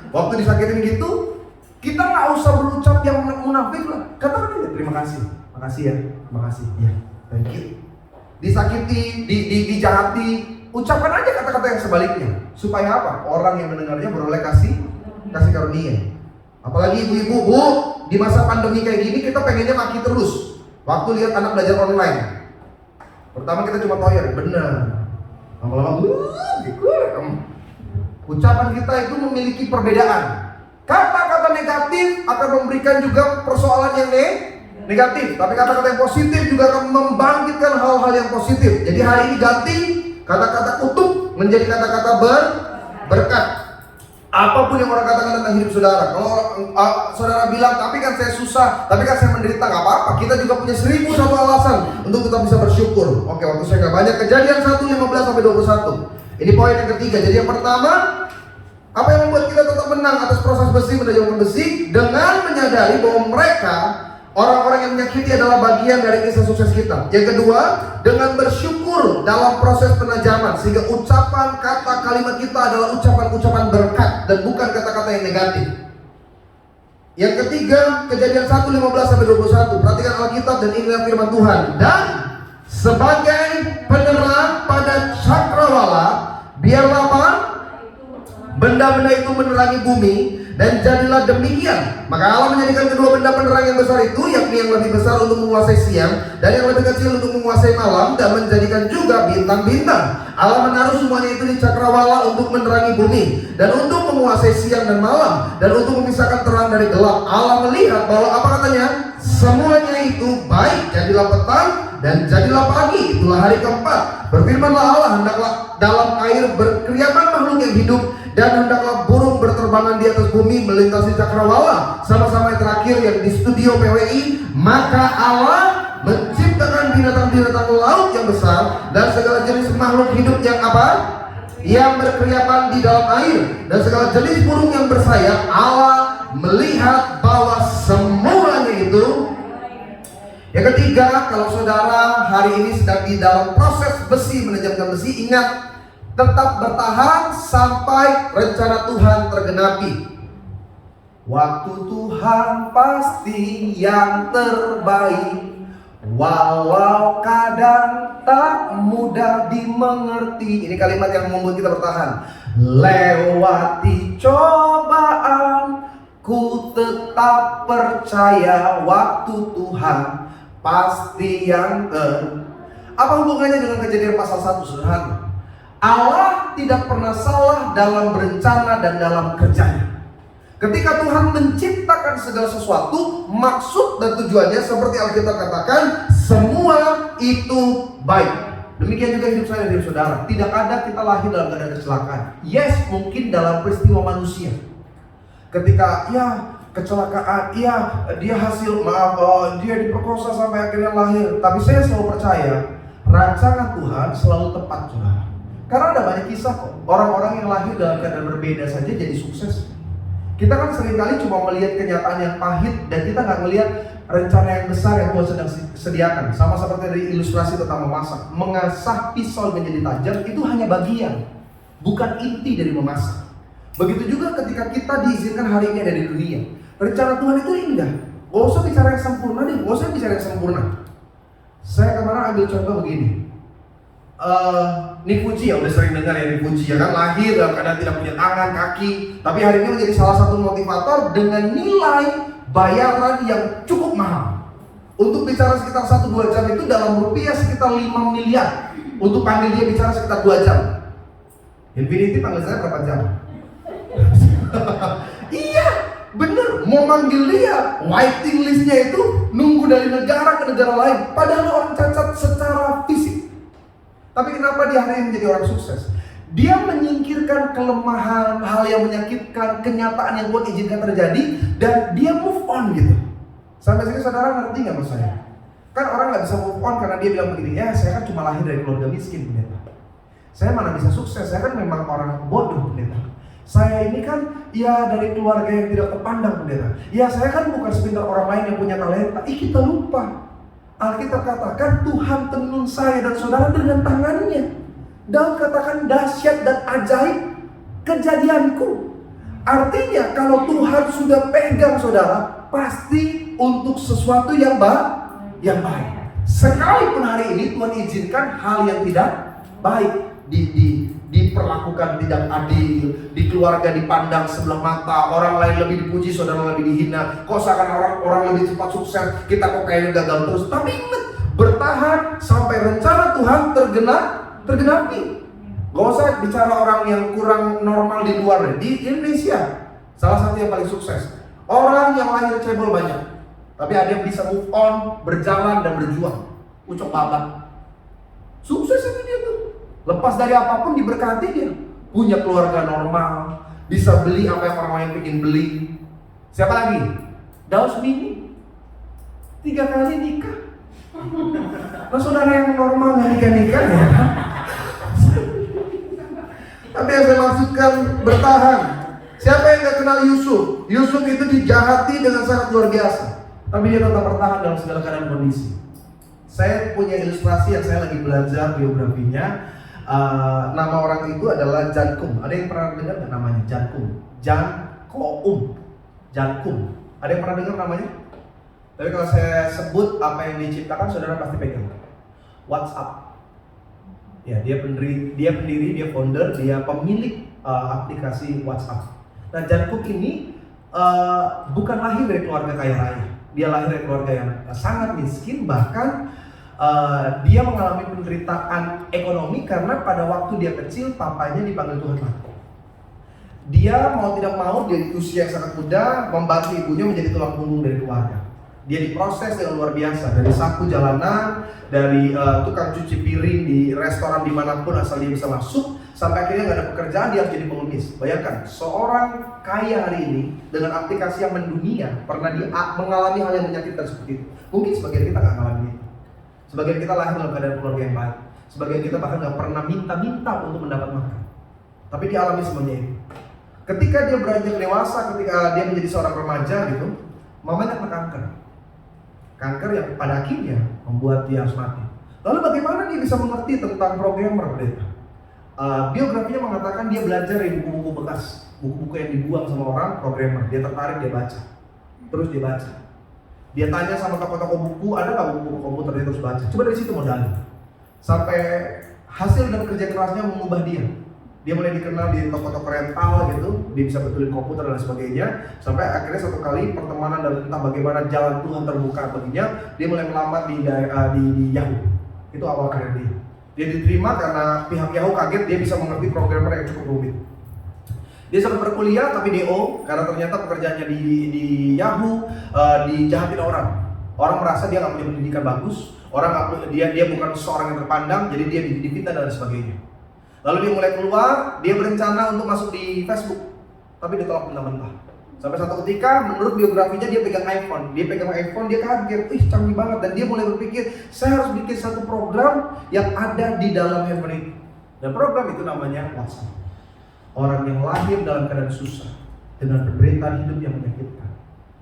Waktu disakitin gitu, kita nggak usah berucap yang munafik lah. Katakan aja terima kasih, makasih ya, makasih ya, thank you. Disakiti, dijahati, ucapkan aja kata-kata yang sebaliknya. Supaya apa? Orang yang mendengarnya beroleh kasih karunia. Apalagi ibu-ibu, bu, di masa pandemi kayak gini kita pengennya maki terus. Waktu lihat anak belajar online, pertama kita cuma toyer, bener. Lama-lama, ucapan kita itu memiliki perbedaan. Kata-kata negatif akan memberikan juga persoalan yang negatif, tapi kata-kata yang positif juga akan membangkitkan hal-hal yang positif. Jadi hari ini ganti kata-kata kutuk menjadi kata-kata berkat. Apapun yang orang katakan tentang hidup saudara, kalau saudara bilang, tapi kan saya susah, tapi kan saya menderita, nggak apa-apa. Kita juga punya 1001 alasan untuk kita bisa bersyukur. Oke, waktu saya nggak banyak. Kejadian 1:15-21. Ini poin yang ketiga. Jadi yang pertama, apa yang membuat kita tetap menang atas proses besi menajamkan besi? Dengan menyadari bahwa mereka orang-orang yang menyakiti adalah bagian dari kisah sukses kita. Yang kedua, dengan bersyukur dalam proses penajaman, sehingga ucapan kata kalimat kita adalah ucapan-ucapan berkat dan bukan kata-kata yang negatif. Yang ketiga, Kejadian 1:15-21. Perhatikan Alkitab dan inilah firman Tuhan. Dan sebagai penerang pada cakrawala, biarlah apa? Benda-benda itu menerangi bumi, dan jadilah demikian. Maka Allah menjadikan kedua benda penerang yang besar itu, yakni yang lebih besar untuk menguasai siang dan yang lebih kecil untuk menguasai malam, dan menjadikan juga bintang-bintang. Allah menaruh semuanya itu di cakrawala untuk menerangi bumi dan untuk menguasai siang dan malam dan untuk memisahkan terang dari gelap. Allah melihat bahwa apa katanya? Semuanya itu baik. Jadilah petang dan jadilah pagi, itulah hari keempat. Berfirmanlah Allah, hendaklah dalam air berkeriapan makhluk yang hidup, dan hendaklah burung berterbangan di atas bumi melintasi cakrawala. Sama-sama yang terakhir yang di studio PWI. Maka Allah menciptakan binatang-binatang laut yang besar dan segala jenis makhluk hidup yang apa? yang berkeriapan di dalam air, dan segala jenis burung yang bersayap. Allah melihat bahwa semuanya itu. Yang ketiga, kalau saudara hari ini sedang di dalam proses besi menajamkan besi, ingat, tetap bertahan sampai rencana Tuhan tergenapi. Waktu Tuhan pasti yang terbaik, walau kadang tak mudah dimengerti. Ini kalimat yang membuat kita bertahan. Lewati cobaan, ku tetap percaya waktu Tuhan pasti yang Apa hubungannya dengan Kejadian pasal 1, saudara? Allah tidak pernah salah dalam berencana dan dalam kerjanya. Ketika Tuhan menciptakan segala sesuatu, maksud dan tujuannya seperti Alkitab katakan, semua itu baik. Demikian juga hidup saya dan hidup saudara. Tidak ada kita lahir dalam keadaan kecelakaan. Yes, mungkin dalam peristiwa manusia. Ketika kecelakaan, dia hasil dia diperkosa sampai akhirnya lahir. Tapi saya selalu percaya rancangan Tuhan selalu tepat, saudara. Karena ada banyak kisah kok, orang-orang yang lahir dalam keadaan berbeda saja jadi sukses. Kita kan seringkali cuma melihat kenyataan yang pahit, dan kita nggak melihat rencana yang besar yang Tuhan sedang sediakan. Sama seperti dari ilustrasi tentang memasak. Mengasah pisau menjadi tajam itu hanya bagian, bukan inti dari memasak. Begitu juga ketika kita diizinkan hari ini ada di dunia. Rencana Tuhan itu indah. Gak usah bicara yang sempurna deh, gak usah bicara yang sempurna. Saya kemarin ambil contoh begini. Nick Fuji, udah sering dengar ya Nick Fuji, ya kan, lahir dalam keadaan tidak punya tangan, kaki, tapi hari ini menjadi salah satu motivator dengan nilai bayaran yang cukup mahal. Untuk bicara sekitar 1-2 jam itu dalam rupiah sekitar 5 miliar. Untuk panggil dia bicara sekitar 2 jam. Infinity panggil saya berapa jam? Iya, bener, mau manggil dia, waiting listnya itu nunggu dari negara ke negara lain. Padahal orang cacat secara fisik. Tapi kenapa dia hari ini menjadi orang sukses? Dia menyingkirkan kelemahan, hal yang menyakitkan, kenyataan yang Tuhan izinkan terjadi, dan dia move on gitu. Sampai sini saudara ngerti nggak maksud saya? Kan orang nggak bisa move on karena dia bilang begini, ya saya kan cuma lahir dari keluarga miskin, pendeta. Saya mana bisa sukses, saya kan memang orang bodoh, pendeta. Saya ini kan dari keluarga yang tidak terpandang, pendeta. Ya saya kan bukan sepintar orang lain yang punya talenta. Kita lupa. Alkitab katakan Tuhan tenun saya dan saudara dengan tangannya. Dan katakan dahsyat dan ajaib kejadianku. Artinya kalau Tuhan sudah pegang saudara, pasti untuk sesuatu yang baik. Sekalipun hari ini Tuhan izinkan hal yang tidak baik diperlakukan tidak adil, di keluarga dipandang sebelah mata, orang lain lebih dipuji, saudara lebih dihina, kok seakan orang lebih cepat sukses, kita kok kayaknya gagal terus. Tapi ingat, bertahan sampai rencana Tuhan tergenapi. Gak usah bicara orang yang kurang normal di luar. Di Indonesia salah satu yang paling sukses, orang yang lahir cebol banyak, tapi ada yang bisa move on, berjalan dan berjuang. Ucok babak, sukses itu dia tuh. Lepas dari apapun diberkati dia. Punya keluarga normal, bisa beli apa yang orang lain ingin beli. Siapa lagi? Daus Mini 3 kali nikah. Nah saudara yang normal gak nikah-nikah ya. Tapi yang saya maksudkan bertahan. Siapa yang gak kenal Yusuf? Yusuf itu dijahati dengan sangat luar biasa, tapi dia tetap bertahan dalam segala keadaan kondisi. Saya punya ilustrasi yang saya lagi belajar biografinya. Nama orang itu adalah Jankum. Ada yang pernah dengar nggak namanya Jankum? Jankum. Ada yang pernah dengar namanya? Tapi kalau saya sebut apa yang diciptakan, saudara pasti pegang. WhatsApp. Ya, dia pendiri, dia founder, dia pemilik aplikasi WhatsApp. Nah, Jankum ini bukan lahir dari keluarga kaya raya. Dia lahir dari keluarga yang sangat miskin, bahkan dia mengalami penderitaan ekonomi karena pada waktu dia kecil papanya dipanggil Tuhan mati. Dia mau tidak mau di usia yang sangat muda membantu ibunya menjadi tulang punggung dari keluarga. Dia diproses dengan luar biasa, dari sapu jalanan, dari tukang cuci piring di restoran dimanapun asal dia bisa masuk, sampai akhirnya nggak ada pekerjaan, dia harus jadi pengemis. Bayangkan, seorang kaya hari ini dengan aplikasi yang mendunia pernah dia mengalami hal yang menyakitkan seperti itu. Mungkin sebagian kita nggak mengalami itu. Sebagian kita lahir dalam keadaan keluarga yang baik. Sebagian kita bahkan gak pernah minta-minta untuk mendapat makan. Tapi dia alami semuanya itu. Ketika dia beranjak dewasa, ketika dia menjadi seorang remaja gitu, mamanya kena kanker. Kanker yang pada akhirnya membuat dia harus mati. Lalu bagaimana dia bisa mengerti tentang programmer, pendeta? Biografinya mengatakan dia belajar dari buku-buku bekas, buku-buku yang dibuang sama orang programmer. Dia tertarik, dia baca. Terus dia baca. Dia tanya sama toko-toko buku, ada nggak buku-buku komputer, dia terus baca. Coba dari situ modalnya. Sampai hasil dan kerja kerasnya mengubah dia. Dia mulai dikenal di toko-toko rental gitu, dia bisa betulin komputer dan sebagainya. Sampai akhirnya satu kali pertemanan dan entah bagaimana jalan Tuhan terbuka baginya, dia mulai melamar di Yahoo. Itu awal karir dia. Dia diterima karena pihak Yahoo kaget dia bisa mengerti programmer yang cukup rumit. Dia sempat berkuliah tapi DO karena ternyata pekerjaannya di Yahoo dijahatin orang. Orang merasa dia nggak punya pendidikan bagus, dia bukan seorang yang terpandang, jadi dia difitnah dan sebagainya. Lalu dia mulai keluar, dia berencana untuk masuk di Facebook, tapi ditolak mentah-mentah. Sampai satu ketika, menurut biografinya dia pegang iPhone, dia kaget, ih canggih banget, dan dia mulai berpikir, saya harus bikin satu program yang ada di dalam handphone itu. Dan program itu namanya WhatsApp. Orang yang lahir dalam keadaan susah, dengan penderitaan hidup yang menyakitkan.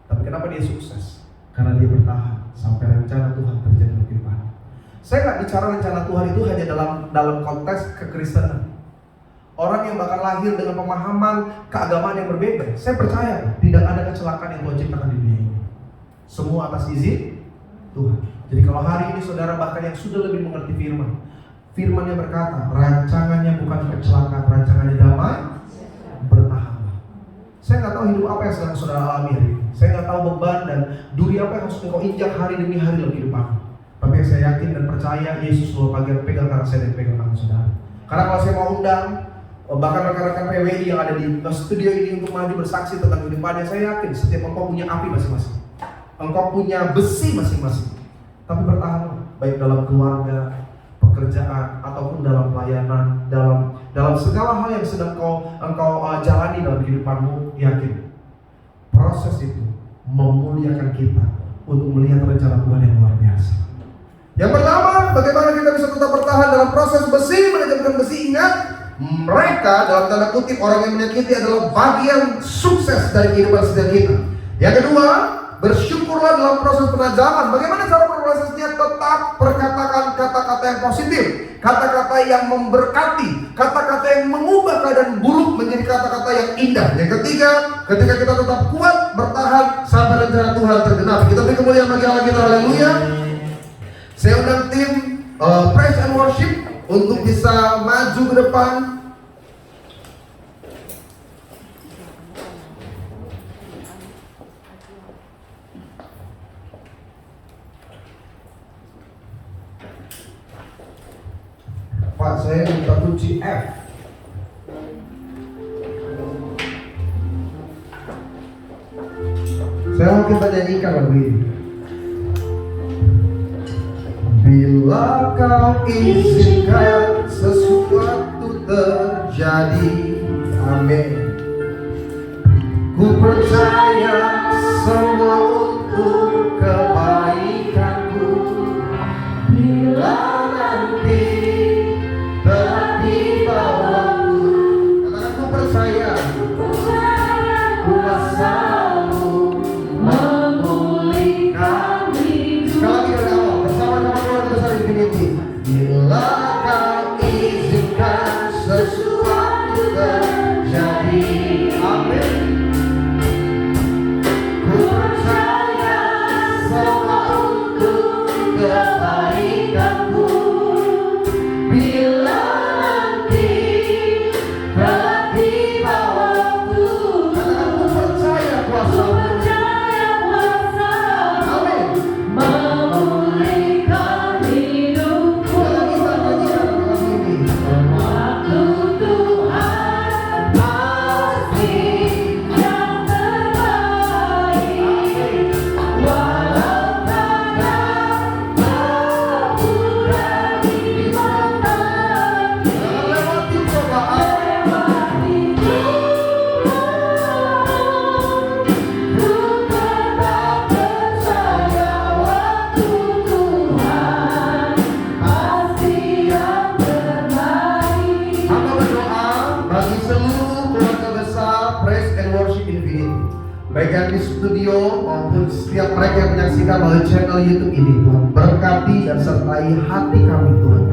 Tapi kenapa dia sukses? Karena dia bertahan sampai rencana Tuhan terjadi dalam kehidupan. Saya nggak bicara rencana Tuhan itu hanya dalam konteks kekristenan. Orang yang bahkan lahir dengan pemahaman keagamaan yang berbeda, saya percaya tidak ada kecelakaan yang Tuhan ciptakan di dunia ini. Semua atas izin Tuhan. Jadi kalau hari ini saudara bahkan yang sudah lebih mengerti firman yang berkata, rancangannya bukan kecelakaan, rancangannya damai, bertahanlah. Saya nggak tahu hidup apa yang sedang saudara alami hari ini. Saya nggak tahu beban dan duri apa yang harus engkau injak hari demi hari dalam kehidupanmu. Tapi saya yakin dan percaya Yesus selalu pegang tangan saya dan pegang tangan saudara. Karena kalau saya mau undang bahkan rekan-rekan PWI yang ada di studio ini untuk maju bersaksi tentang kehidupannya, saya yakin setiap engkau punya api masing-masing, engkau punya besi masing-masing. Tapi bertahanlah, baik dalam keluarga, pekerjaan, ataupun dalam pelayanan, dalam segala hal yang sedang engkau jalani dalam kehidupanmu. Yakin proses itu memuliakan kita untuk melihat rencana Tuhan yang luar biasa. Yang pertama, bagaimana kita bisa tetap bertahan dalam proses besi menajamkan besi. Ingat, mereka dalam tanda kutip orang yang menyakiti adalah bagian sukses dari kehidupan setiap kita. Yang kedua, bersyukurlah dalam proses penajaman. Bagaimana cara prosesnya? Tetap perkatakan kata-kata yang positif, kata-kata yang memberkati, kata-kata yang mengubah keadaan buruk menjadi kata-kata yang indah. Yang ketiga, ketika kita tetap kuat bertahan sampai rencana Tuhan tergenapi. Kita beri kemuliaan bagi Allah kita. Haleluya. Saya undang tim Praise and Worship untuk bisa maju ke depan. Pak, saya minta kunci F. Saya mau kita nyanyikan lagu ini. Bila kau izinkan sesuatu terjadi, amin. Ku percaya semua untuk kebaikanku. Bila nanti tiba waktu, katakan ku percaya kuasamu memulihkan hidup. Sekali lagi dari awal bersama keluarga besar Infinity. Bila kau izinkan sesuatu terjadi, amin. Ku percaya semua untuk kebaikanku. Bila nanti telah tiba waktu, katakan ku percaya kuasamu, amin, memulihkan hidupku. Infinity, baik yang di studio maupun setiap mereka yang menyaksikan melalui channel YouTube ini, Tuhan. Berkati dan sertai hati kami, Tuhan.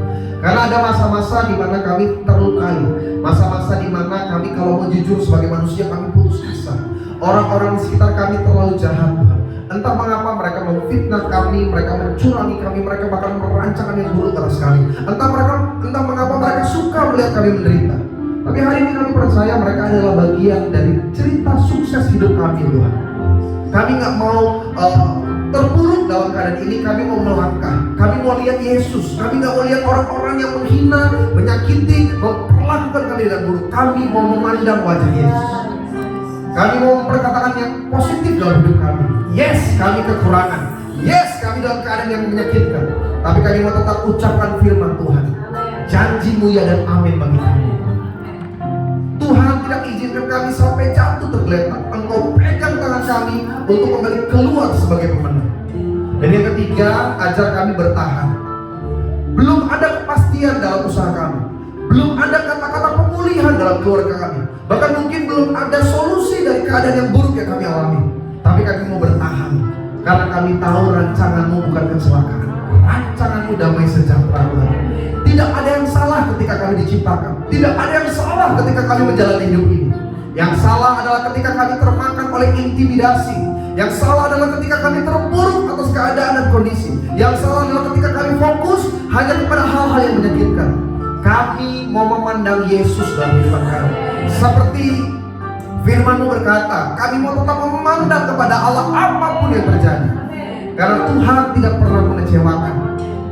Karena ada masa-masa di mana kami terlukai, masa-masa di mana kami kalau mau jujur sebagai manusia kami putus asa. Orang-orang di sekitar kami terlalu jahat, Tuhan. Entah mengapa mereka memfitnah kami, mereka mencurangi kami, mereka bahkan merancang yang buruk atas kami. Entah mengapa mereka suka melihat kami menderita. Tapi hari ini kami percaya mereka adalah bagian dari cerita sukses hidup kami, Tuhan. Kami nggak mau terpuruk dalam keadaan ini. Kami mau melangkah. Kami mau lihat Yesus. Kami nggak mau lihat orang-orang yang menghina, menyakiti, memperlakukan kami dengan buruk. Kami mau memandang wajah Yesus. Kami mau memperkatakan yang positif dalam hidup kami. Yes, kami kekurangan. Yes, kami dalam keadaan yang menyakitkan. Tapi kami mau tetap ucapkan firman Tuhan. Janji-Mu ya dan amin bagi kami. Tuhan tidak izinkan kami sampai jatuh tergeletak. Engkau pegang tangan kami untuk kembali keluar sebagai pemenang. Dan yang ketiga, ajar kami bertahan. Belum ada kepastian dalam usaha kami. Belum ada kata-kata pemulihan dalam keluarga kami. Bahkan mungkin belum ada solusi dari keadaan yang buruk yang kami alami. Tapi kami mau bertahan. Karena kami tahu rancangan-Mu bukan kecelakaan. Rancangan-Mu damai sejahtera, Tuhan. Tidak ada yang salah ketika kami diciptakan. Tidak ada yang salah ketika kami menjalani hidup ini. Yang salah adalah ketika kami termakan oleh intimidasi. Yang salah adalah ketika kami terpuruk atas keadaan dan kondisi. Yang salah adalah ketika kami fokus hanya kepada hal-hal yang menyakitkan. Kami mau memandang Yesus dalam hidup kami. Seperti firman-Mu berkata, kami mau tetap memandang kepada Allah apapun yang terjadi. Karena Tuhan tidak pernah mengecewakan.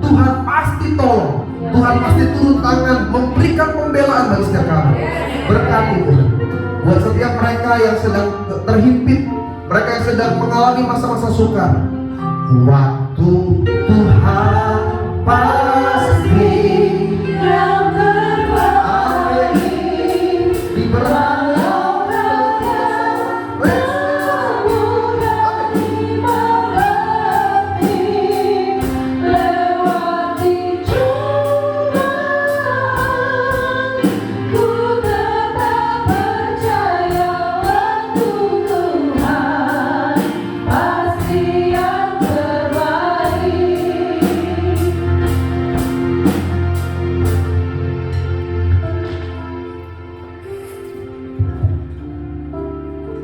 Tuhan pasti tolong. Tuhan pasti turun tangan memberikan pembelaan bagi setiap kami. Berkati Tuhan buat setiap mereka yang sedang terhimpit, mereka yang sedang mengalami masa-masa sukar. Waktu Tuhan pasti yang terbaik diberikan.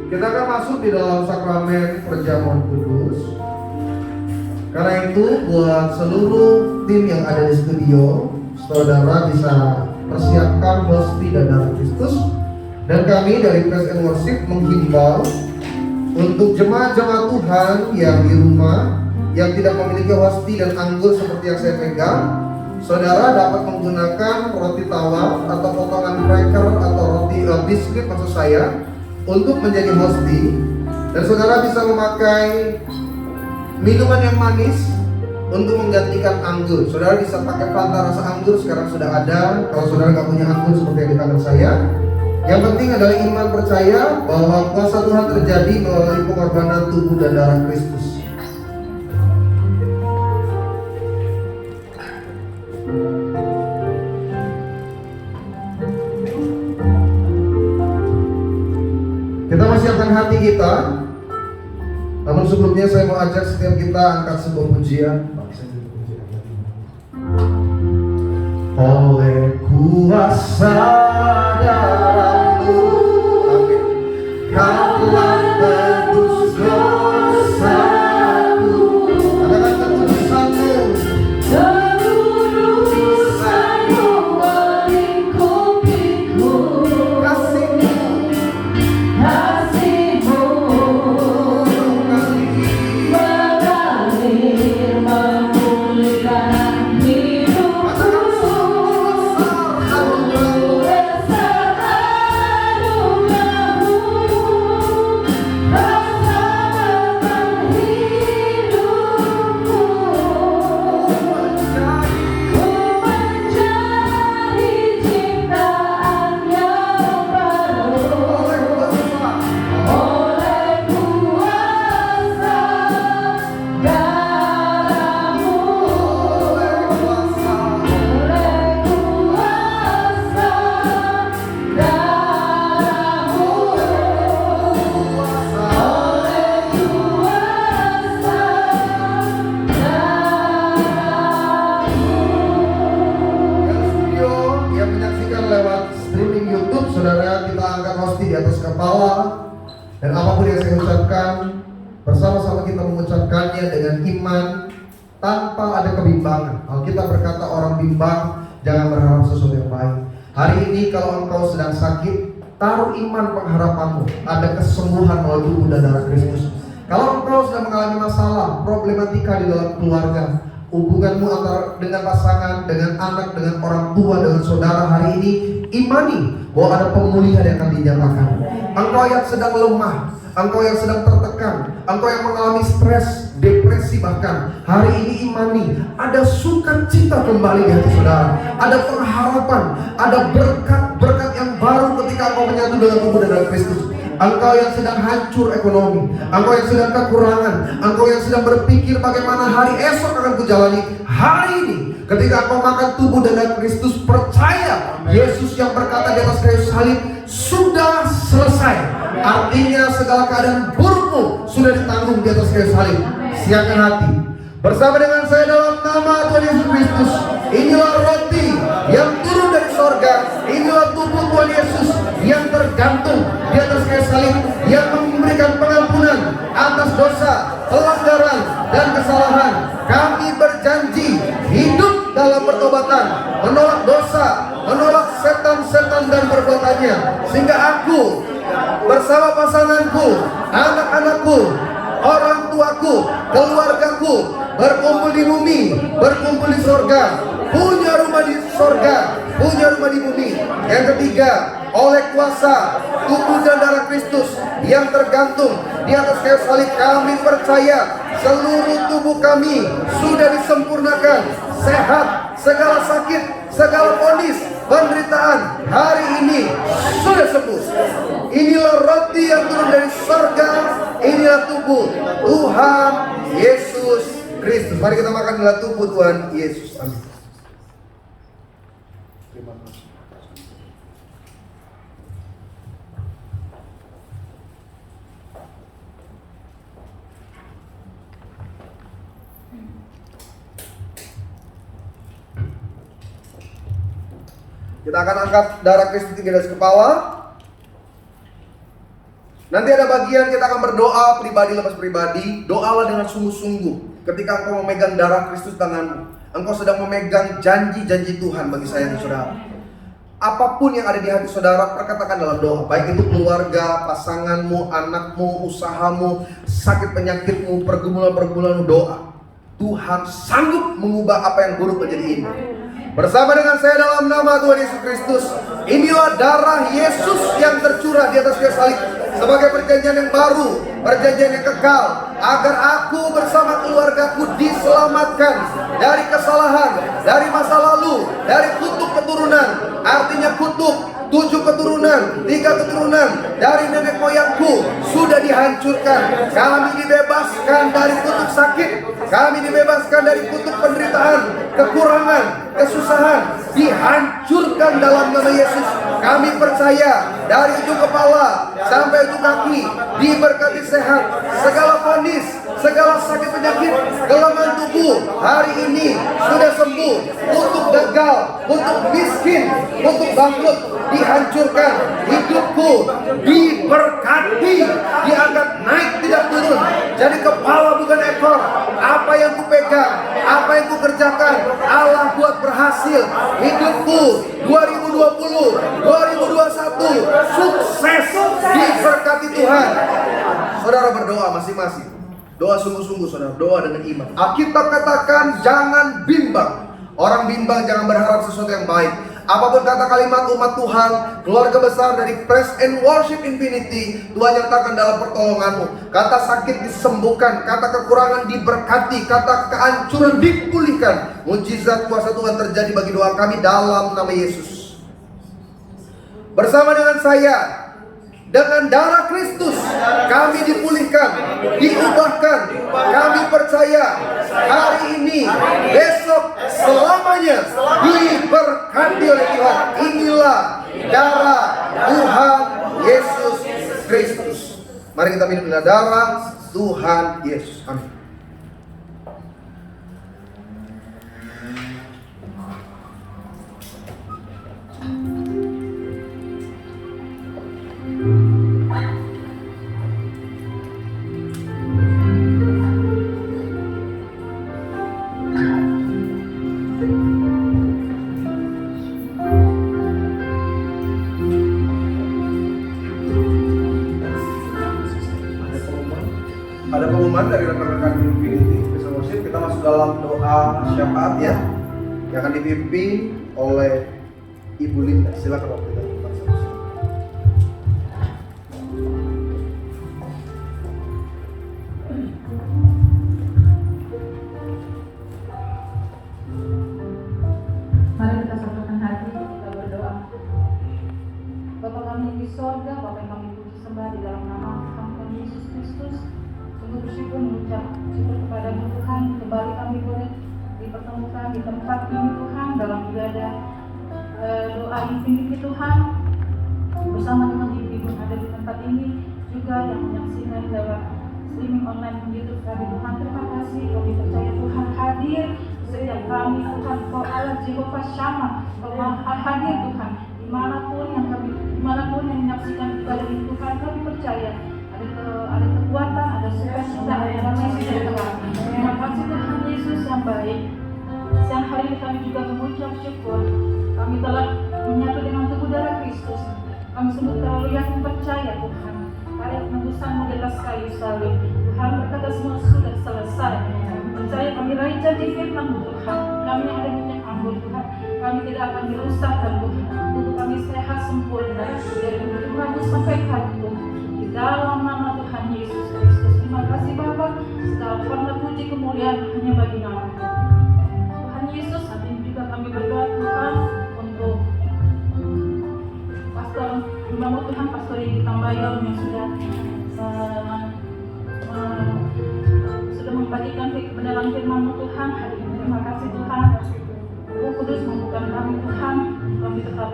Kita akan masuk di dalam sakramen perjamuan kudus. Karena itu buat seluruh tim yang ada di studio, saudara bisa persiapkan hosti dan darah Kristus. Dan kami dari Praise and Worship menghimbau untuk jemaat-jemaat Tuhan yang di rumah yang tidak memiliki hosti dan anggur seperti yang saya pegang, saudara dapat menggunakan roti tawar atau potongan cracker atau roti biskuit maksud saya untuk menjadi hosti. Dan saudara bisa memakai minuman yang manis untuk menggantikan anggur. Saudara bisa pakai Fanta rasa anggur, sekarang sudah ada. Kalau saudara nggak punya anggur seperti yang di tangan saya, yang penting adalah iman percaya bahwa kuasa Tuhan terjadi melalui pengorbanan tubuh dan darah Kristus. Kita masih akan hati kita. Namun sebelumnya saya mau ajak setiap kita angkat sebuah pujian. Oleh kuasa darah-Mu, amin, Kau telah tebus dosaku. Katakan keputusan-Mu. Seluruh dosa-Mu melingkupiku. Kasih-Mu mengalir memulihkan hidupku. Besar anugerah-Mu. kepala. Dan apapun yang saya ucapkan, bersama-sama kita mengucapkannya dengan iman tanpa ada kebimbangan. Alkitab berkata orang bimbang jangan berharap sesuatu yang baik. Hari ini kalau engkau sedang sakit, taruh iman pengharapanmu, ada kesembuhan melalui tubuh dan darah Kristus. Kalau engkau sedang mengalami masalah, problematika di dalam keluarga, hubunganmu antara dengan pasangan, dengan anak, dengan orang tua, dengan saudara, hari ini imani bahwa ada pemulihan yang akan dinyatakan. Engkau yang sedang lemah, engkau yang sedang tertekan, engkau yang mengalami stres, depresi bahkan, hari ini imani ada sukacita kembali di hati saudara, ada pengharapan, ada berkat-berkat yang baru ketika engkau menyatu dengan tubuh dan darah Kristus. Engkau yang sedang hancur ekonomi, engkau yang sedang kekurangan, engkau yang sedang berpikir bagaimana hari esok akan kujalani, hari ini ketika engkau makan tubuh dan darah Kristus, percaya Yesus yang berkata di atas kayu salib sudah selesai. Artinya segala keadaan burukmu sudah ditanggung di atas kayu salib. Siapkan hati bersama dengan saya dalam nama Tuhan Yesus Kristus. Inilah roti yang turun dari sorga, inilah tubuh Tuhan Yesus yang tergantung di atas kayu salib, yang memberikan pengampunan atas dosa, pelanggaran, dan kesalahan. Kami berjanji hidup dalam pertobatan, menolak dosa, menolak setan-setan dan perbuatannya, sehingga aku bersama pasanganku, anak-anakku, orang tuaku, keluargaku berkumpul di bumi, berkumpul di sorga, punya rumah di sorga, punya rumah di bumi. Yang ketiga, oleh kuasa tubuh dan darah Kristus yang tergantung di atas kayu salib, kami percaya seluruh tubuh kami sudah disempurnakan, sehat, segala sakit, segala vonis, penderitaan hari ini sudah sembuh. Inilah roti yang turun dari surga, inilah tubuh Tuhan Yesus Kristus. Mari kita makan adalah tubuh Tuhan Yesus. Amin. Terima kasih. Kita akan angkat darah Kristus di atas kepala. Nanti ada bagian kita akan berdoa pribadi lepas pribadi. Doalah dengan sungguh-sungguh. Ketika engkau memegang darah Kristus tanganmu, engkau sedang memegang janji-janji Tuhan bagi saya dan saudara. Apapun yang ada di hati saudara, perkatakan dalam doa. Baik itu keluarga, pasanganmu, anakmu, usahamu, sakit penyakitmu, pergumulan-pergumulan, doa. Tuhan sanggup mengubah apa yang buruk menjadi indah. Bersama dengan saya dalam nama Tuhan Yesus Kristus, inilah darah Yesus yang tercurah di atas kayu salib sebagai perjanjian yang baru, perjanjian yang kekal, agar aku bersama keluargaku diselamatkan dari kesalahan, dari masa lalu, dari kutuk keturunan. Artinya kutuk 7 keturunan, 3 keturunan dari nenek moyangku sudah dihancurkan. Kami dibebaskan dari kutuk sakit, kami dibebaskan dari kutuk penderitaan, kekurangan, kesusahan, dihancurkan dalam nama Yesus. Kami percaya dari ujung kepala sampai ujung kaki diberkati sehat. Segala vonis, segala sakit penyakit, kelemahan tubuh hari ini sudah sembuh. Kutuk gagal, kutuk miskin, kutuk bangkrut dihancurkan. Hidupku diberkati, diangkat naik tidak turun, jadi kepala bukan ekor. Apa yang kupegang, apa yang kukerjakan, Allah buat berhasil. Hidupku 2020, 2021 sukses, diberkati Tuhan. Saudara berdoa masing-masing. Doa sungguh-sungguh saudara, doa dengan iman. Alkitab katakan jangan bimbang. Orang bimbang jangan berharap sesuatu yang baik. Apapun kata kalimat umat Tuhan, keluarga besar dari Praise and Worship Infinity, Tuhan nyatakan dalam pertolonganmu. Kata sakit disembuhkan, kata kekurangan diberkati, kata kehancuran dipulihkan. Mujizat kuasa Tuhan terjadi bagi doa kami dalam nama Yesus. Bersama dengan saya, dengan darah Kristus kami dipulihkan, diubahkan. Kami percaya hari ini, besok, selamanya diberkati oleh Tuhan. Inilah darah Tuhan Yesus Kristus. Mari kita minum darah Tuhan Yesus. Amin. Ada pengumuman dari rekan-rekan Infinity Peace Worship. Kita masuk dalam doa syafaat ya, yang akan dipimpin oleh Ibu Linda. Silakan waktu kita buka sama-sama. Mari kita satukan hati, kita berdoa. Bapa kami di sorga, Bapa yang kami puji sembah di dalam nama Tuhan kami Yesus Kristus. Sungguh bersyukur mengucap syukur kepada-Mu Tuhan, kembali kami boleh dipertemukan di tempat ini Tuhan dalam ibadah doa Infinity Tuhan, bersama dengan ibu-ibu yang ada di tempat ini juga yang menyaksikan lewat streaming online YouTube kami Tuhan. Terima kasih kami percaya Tuhan hadir setiap kami Tuhan. Kau Allah Jehovah Shammah, Kau hadir Tuhan dimanapun yang menyaksikan ibadah ini Tuhan. Kami percaya ada kekuatan, ada sukacita, ada damai sejahtera. Terima kasih Tuhan Yesus yang baik. Siang hari ini kami juga mengucap syukur. Kami telah menyatu dengan tubuh darah Kristus. Kami sungguh terlalu yakin percaya Tuhan. Karya penebusan di atas kayu salib. Tuhan berkata semua sudah selesai. Kami percaya, kami raih janji firman Tuhan. Kami yang ada minyak anggur Tuhan. Kami tidak akan dirusakkan Tuhan. Tubuh kami sehat sempurna dari mulut rabu sampai kantung. Di dalam nama Tuhan Yesus Kristus. Terima kasih Bapa. Segala hormat puji kemuliaan hanya bagi nama Tuhan Yesus. Saat ini juga kami berdoa Tuhan untuk Pastor Mbak Tuhan, Pastor Igi Tambayong yang sudah membagikan kebenaran firman-Mu Tuhan hari ini. Terima kasih Tuhan. Roh Kudus membuka kami Tuhan. Kami tetap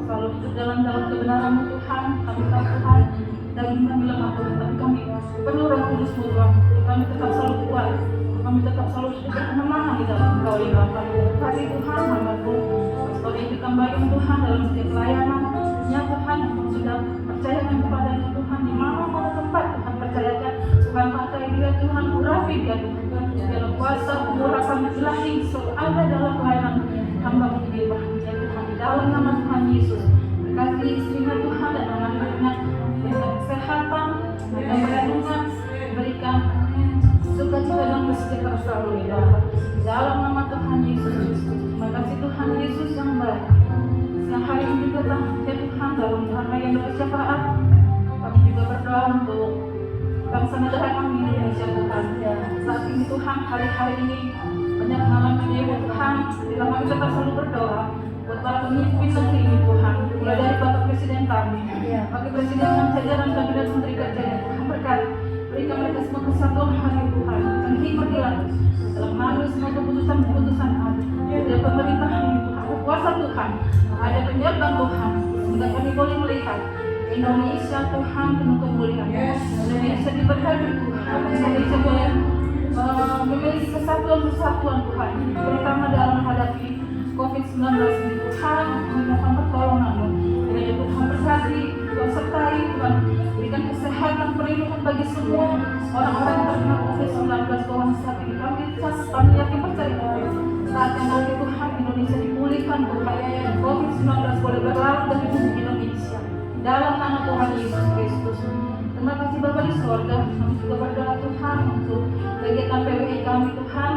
selalu hidup dalam kebenaran-Mu Tuhan. Kami tahu Tuhan daging kami lemah Tuhan, tapi kami perlu Roh Kudus-Mu Tuhan. Kami tetap selalu kuat. Kami tetap selalu hidup kemenangan di dalam Engkau ya Bapa. Kasih Tuhan, hamba-Mu Pastor Igi Tambayong Tuhan dalam setiap pelayanan. Ya Tuhan, Engkau sudah percayakan kepada-Nya Tuhan di mana-mana tempat Tuhan percayakan. Tuhan pakai dia Tuhan, urapi dia Tuhan. Dalam kuasa pengurapan ilahi selalu ada dalam pelayanan hamba-Mu ini ya Tuhan. Di dalam nama Tuhan Yesus, berkati istrinya Tuhan dan anak-anaknya dengan kesehatan dan perlindungan, berikan sukacita dan bersejahtera selalu ya Bapa. Di dalam nama Tuhan Yesus Kristus. Terima kasih Tuhan Yesus yang baik. Siang hari ini juga ya Tuhan dalam rangkaian doa syafaat kami juga berdoa untuk bangsa negara kami Indonesia Tuhan. Saat ini Tuhan, hari-hari ini banyak mengalami ya Tuhan. Bila kami tetap selalu berdoa buat para pemimpin negeri ini Tuhan, mulai dari Bapak Presiden kami, Wakil Presiden dan jajaran Kabinet Menteri Kerjanya Tuhan, berkati berikan mereka semua kesatuan hari Tuhan dan hikmat ilahi dalam mengambil semua keputusan-keputusan dari pemerintah ini Tuhan. Kuasa Tuhan ada penyertaan Tuhan sehingga kami boleh melihat Indonesia Tuhan penuh kemuliaan. Indonesia diberkati Tuhan. Indonesia boleh memiliki kesatuan Tuhan, terutama dalam menghadapi COVID-19 ini Tuhan. Memohon pertolongan-Mu. Kiranya Tuhan berkati, Tuhan sertai Tuhan, berikan kesehatan, perlindungan bagi semua orang-orang yang terkena COVID-19 Tuhan saat ini. Kami yakin percaya saat yang nanti Tuhan Indonesia dipulihkan Tuhan. COVID-19 boleh berlalu dari bumi Indonesia. Dalam nama Tuhan Yesus Kristus. Terima kasih Bapa di sorga. Kami juga berdoa Tuhan untuk kegiatan PWI kami Tuhan.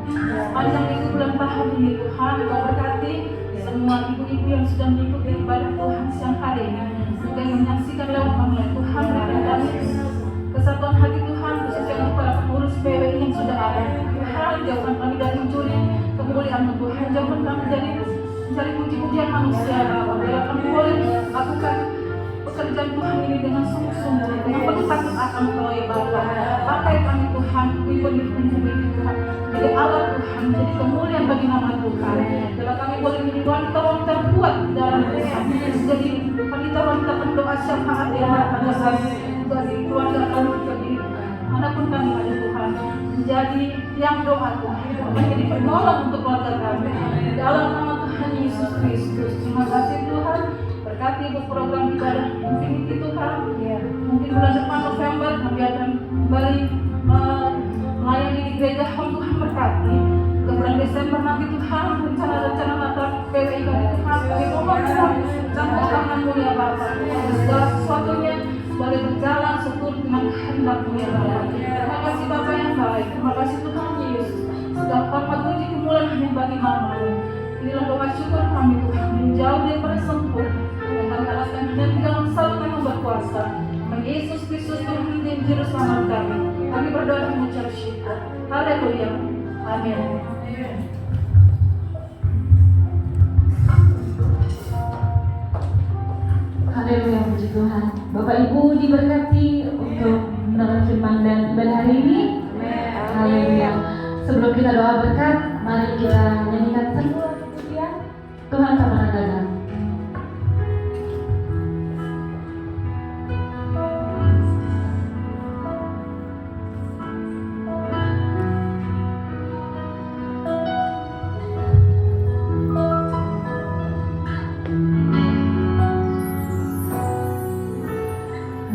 Sepanjang minggu bulan tahun ini Tuhan, Kau berkati semua ibu-ibu yang sudah mengikuti ibadah Tuhan siang hari ini, juga yang menyaksikan lewat online Tuhan. Berikan kami kesatuan hati Tuhan, khususnya untuk para pengurus PWI yang sudah ada. Tuhan, jauhkan kami dari mencuri kemuliaan Tuhan. Jauhkan kami dari mencari puji-pujian manusia. Biar kami boleh lakukan pekerjaan Tuhan ini dengan sungguh-sungguh, dengan penuh takut akan Kau ya Bapa. Pakai kami Tuhan, pimpin Tuhan, menjadi alat Tuhan, menjadi kemuliaan bagi nama Tuhan. Bila kami boleh menjadi wanita-wanita kuat di dalam Tuhan, menjadi wanita-wanita pendoa syafaat di hadapan Tuhan, bagi keluarga kami, bagi manapun kami ada Tuhan, menjadi tiang doa Tuhan, menjadi penolong untuk keluarga kami. Di dalam nama Tuhan Yesus Kristus. Terima kasih Tuhan. Berkati ibu program ibadah Infinity Tuhan. Mungkin bulan depan November kami akan kembali melayani di gereja Home Tuhan berkati. Ke bulan Desember nanti Tuhan rencana-rencana Natal PWI kami Tuhan. Kami mohon Tuhan campur tangan-Mu ya Bapa. Segala sesuatunya boleh berjalan seturut dengan kehendak kehendak-Mu ya Bapa. Terima kasih Bapa yang baik. Terima kasih Tuhan Yesus. Segala hormat puji kemuliaan hanya bagi nama-Mu. Inilah doa syukur kami Tuhan, menjauh daripada sempur. Dan kami harapkan hanya di dalam salib yang berkuasa. Nama Yesus Kristus Tuhan dan Juru Selamat kami. Kami berdoa dan mengucap syukur. Haleluya. Amin. Haleluya, puji Tuhan. Bapak Ibu diberkati untuk mendengar firman dan ibadah hari ini. Haleluya. Sebelum kita doa berkat, mari kita nyanyikan sebuah pujian. Tuhan tak pernah gagal.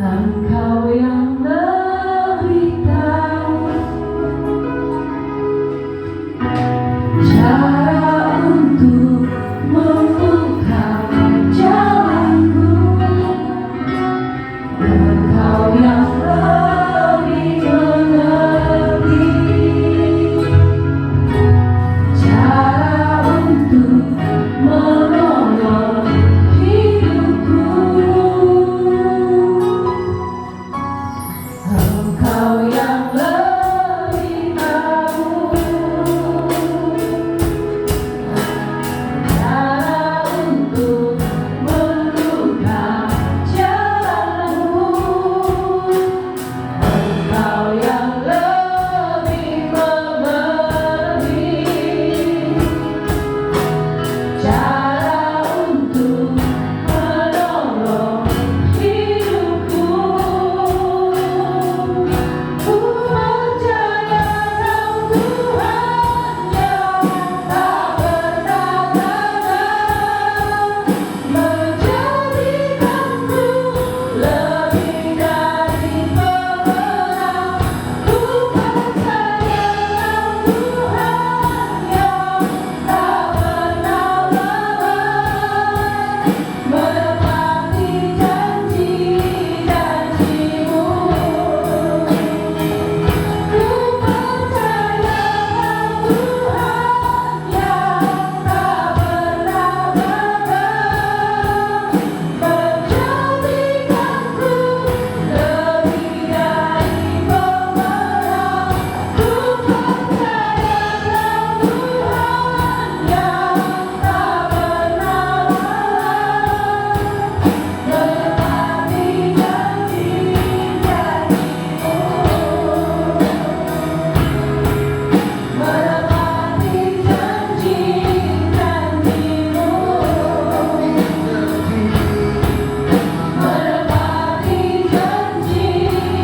Engkau yang lebih tahu cara untuk membuka jalanku. Engkau yang lebih mengerti cara untuk menolong hidupku. Engkau yang lebih tahu cara untuk membuka jalanku. Engkau yang lebih mengerti cara untuk menolong hidupku. Ku percaya Tuhan yang tak pernah gagal, menjadikanku lebih dari pemenang. Ku percaya Tuhan yang tak pernah lalai, menepati janji-janji-Mu. Ku percaya Tuhan yang tak pernah gagal, menjadikanku lebih dari pemenang. Ku percaya Tuhan yang tak pernah lalai, menepati janji-janji-Mu. Menepati janji-janji-Mu. Menepati janji-janji-Mu.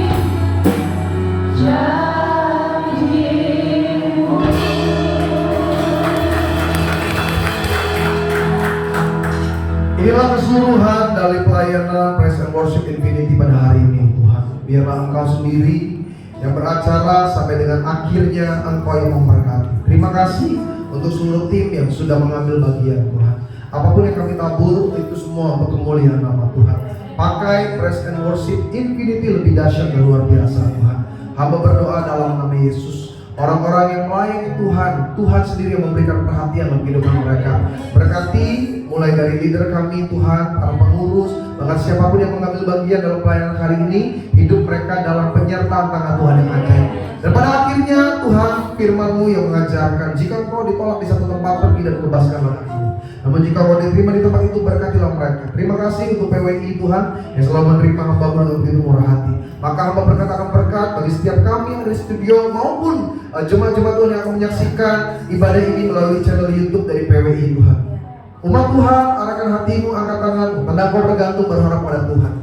Inilah keseluruhan dari pelayanan Praise and Worship Infinity pada hari ini, Tuhan. Biarlah Engkau sendiri yang beracara sampai dengan akhirnya Engkau yang memberkati. Terima kasih untuk seluruh tim yang sudah mengambil bagian, Tuhan. Apapun yang kami tabur, itu semua untuk kemuliaan nama Tuhan. Pakai Praise and Worship Infinity lebih dahsyat dan luar biasa, Tuhan. Hamba berdoa dalam nama Yesus. Orang-orang yang melayani Tuhan, Tuhan sendiri yang memberikan perhatian dalam kehidupan mereka. Berkati mulai dari leader kami Tuhan, para pengurus, bahkan siapapun yang mengambil bagian dalam pelayanan hari ini, hidup mereka dalam penyertaan tangan Tuhan yang ajaib. Dan pada akhirnya Tuhan, firman-Mu yang mengajarkan, jika engkau ditolak di satu tempat, pergi dan bebaskanlah aku. Namun jika kau diterima di tempat itu, berkatilah mereka. Terima kasih untuk PWI Tuhan yang selalu menerima hamba-Mu dengan begitu murah hati. Maka hamba berkatakan berkat bagi setiap kami yang ada di studio maupun jemaat-jemaat Tuhan yang akan menyaksikan ibadah ini melalui channel YouTube dari PWI Tuhan. Umat Tuhan, arahkan hatimu, angkat tanganmu, tanda kau bergantung berharap pada Tuhan.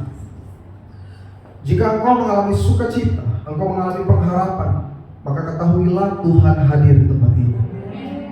Jika engkau mengalami sukacita, engkau mengalami pengharapan, maka ketahuilah Tuhan hadir di tempat ini.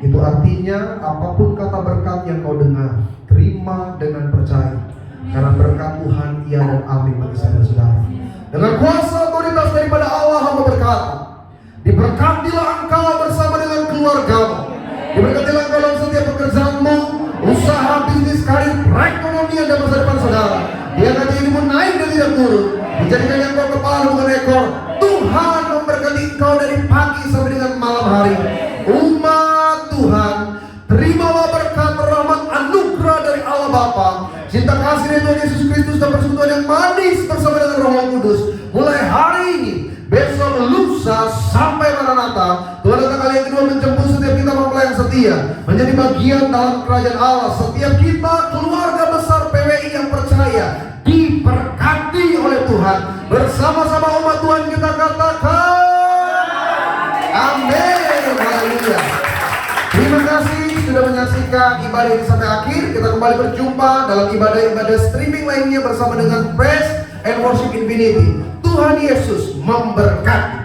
Itu artinya apapun kata berkat yang kau dengar, terima dengan percaya. Karena berkat Tuhan iya dan amin bagi saya dan saudara. Dengan kuasa otoritas daripada Allah, hamba berkata, diberkatilah engkau bersama dengan keluargamu. Diberkatilah engkau dalam setiap pekerjaanmu, usaha, bisnis, karir, perekonomian dan masa depan saudara. Biar nanti hidupmu naik dan tidak turun. Dijadikan engkau kepala bukan ekor. Tuhan memberkati engkau dari pagi sampai dengan malam hari. Umat Tuhan, terimalah berkat, rahmat, anugerah dari Allah Bapa, cinta kasih dari Tuhan Yesus Kristus dan persekutuan yang manis bersama dengan Roh Kudus. Mulai hari ini, besok, lusa, sampai Maranatha, Tuhan datang kali yang kedua menjemput setiap kita mempelai yang setia menjadi bagian dalam kerajaan Allah. Setiap kita, keluarga besar PWI yang percaya, diberkati oleh Tuhan. Bersama-sama umat Tuhan kita katakan amin. Haleluya. Terima kasih sudah menyaksikan ibadah ini sampai akhir. Kita kembali berjumpa dalam ibadah-ibadah streaming lainnya bersama dengan Praise and Worship Infinity. Tuhan Yesus memberkati.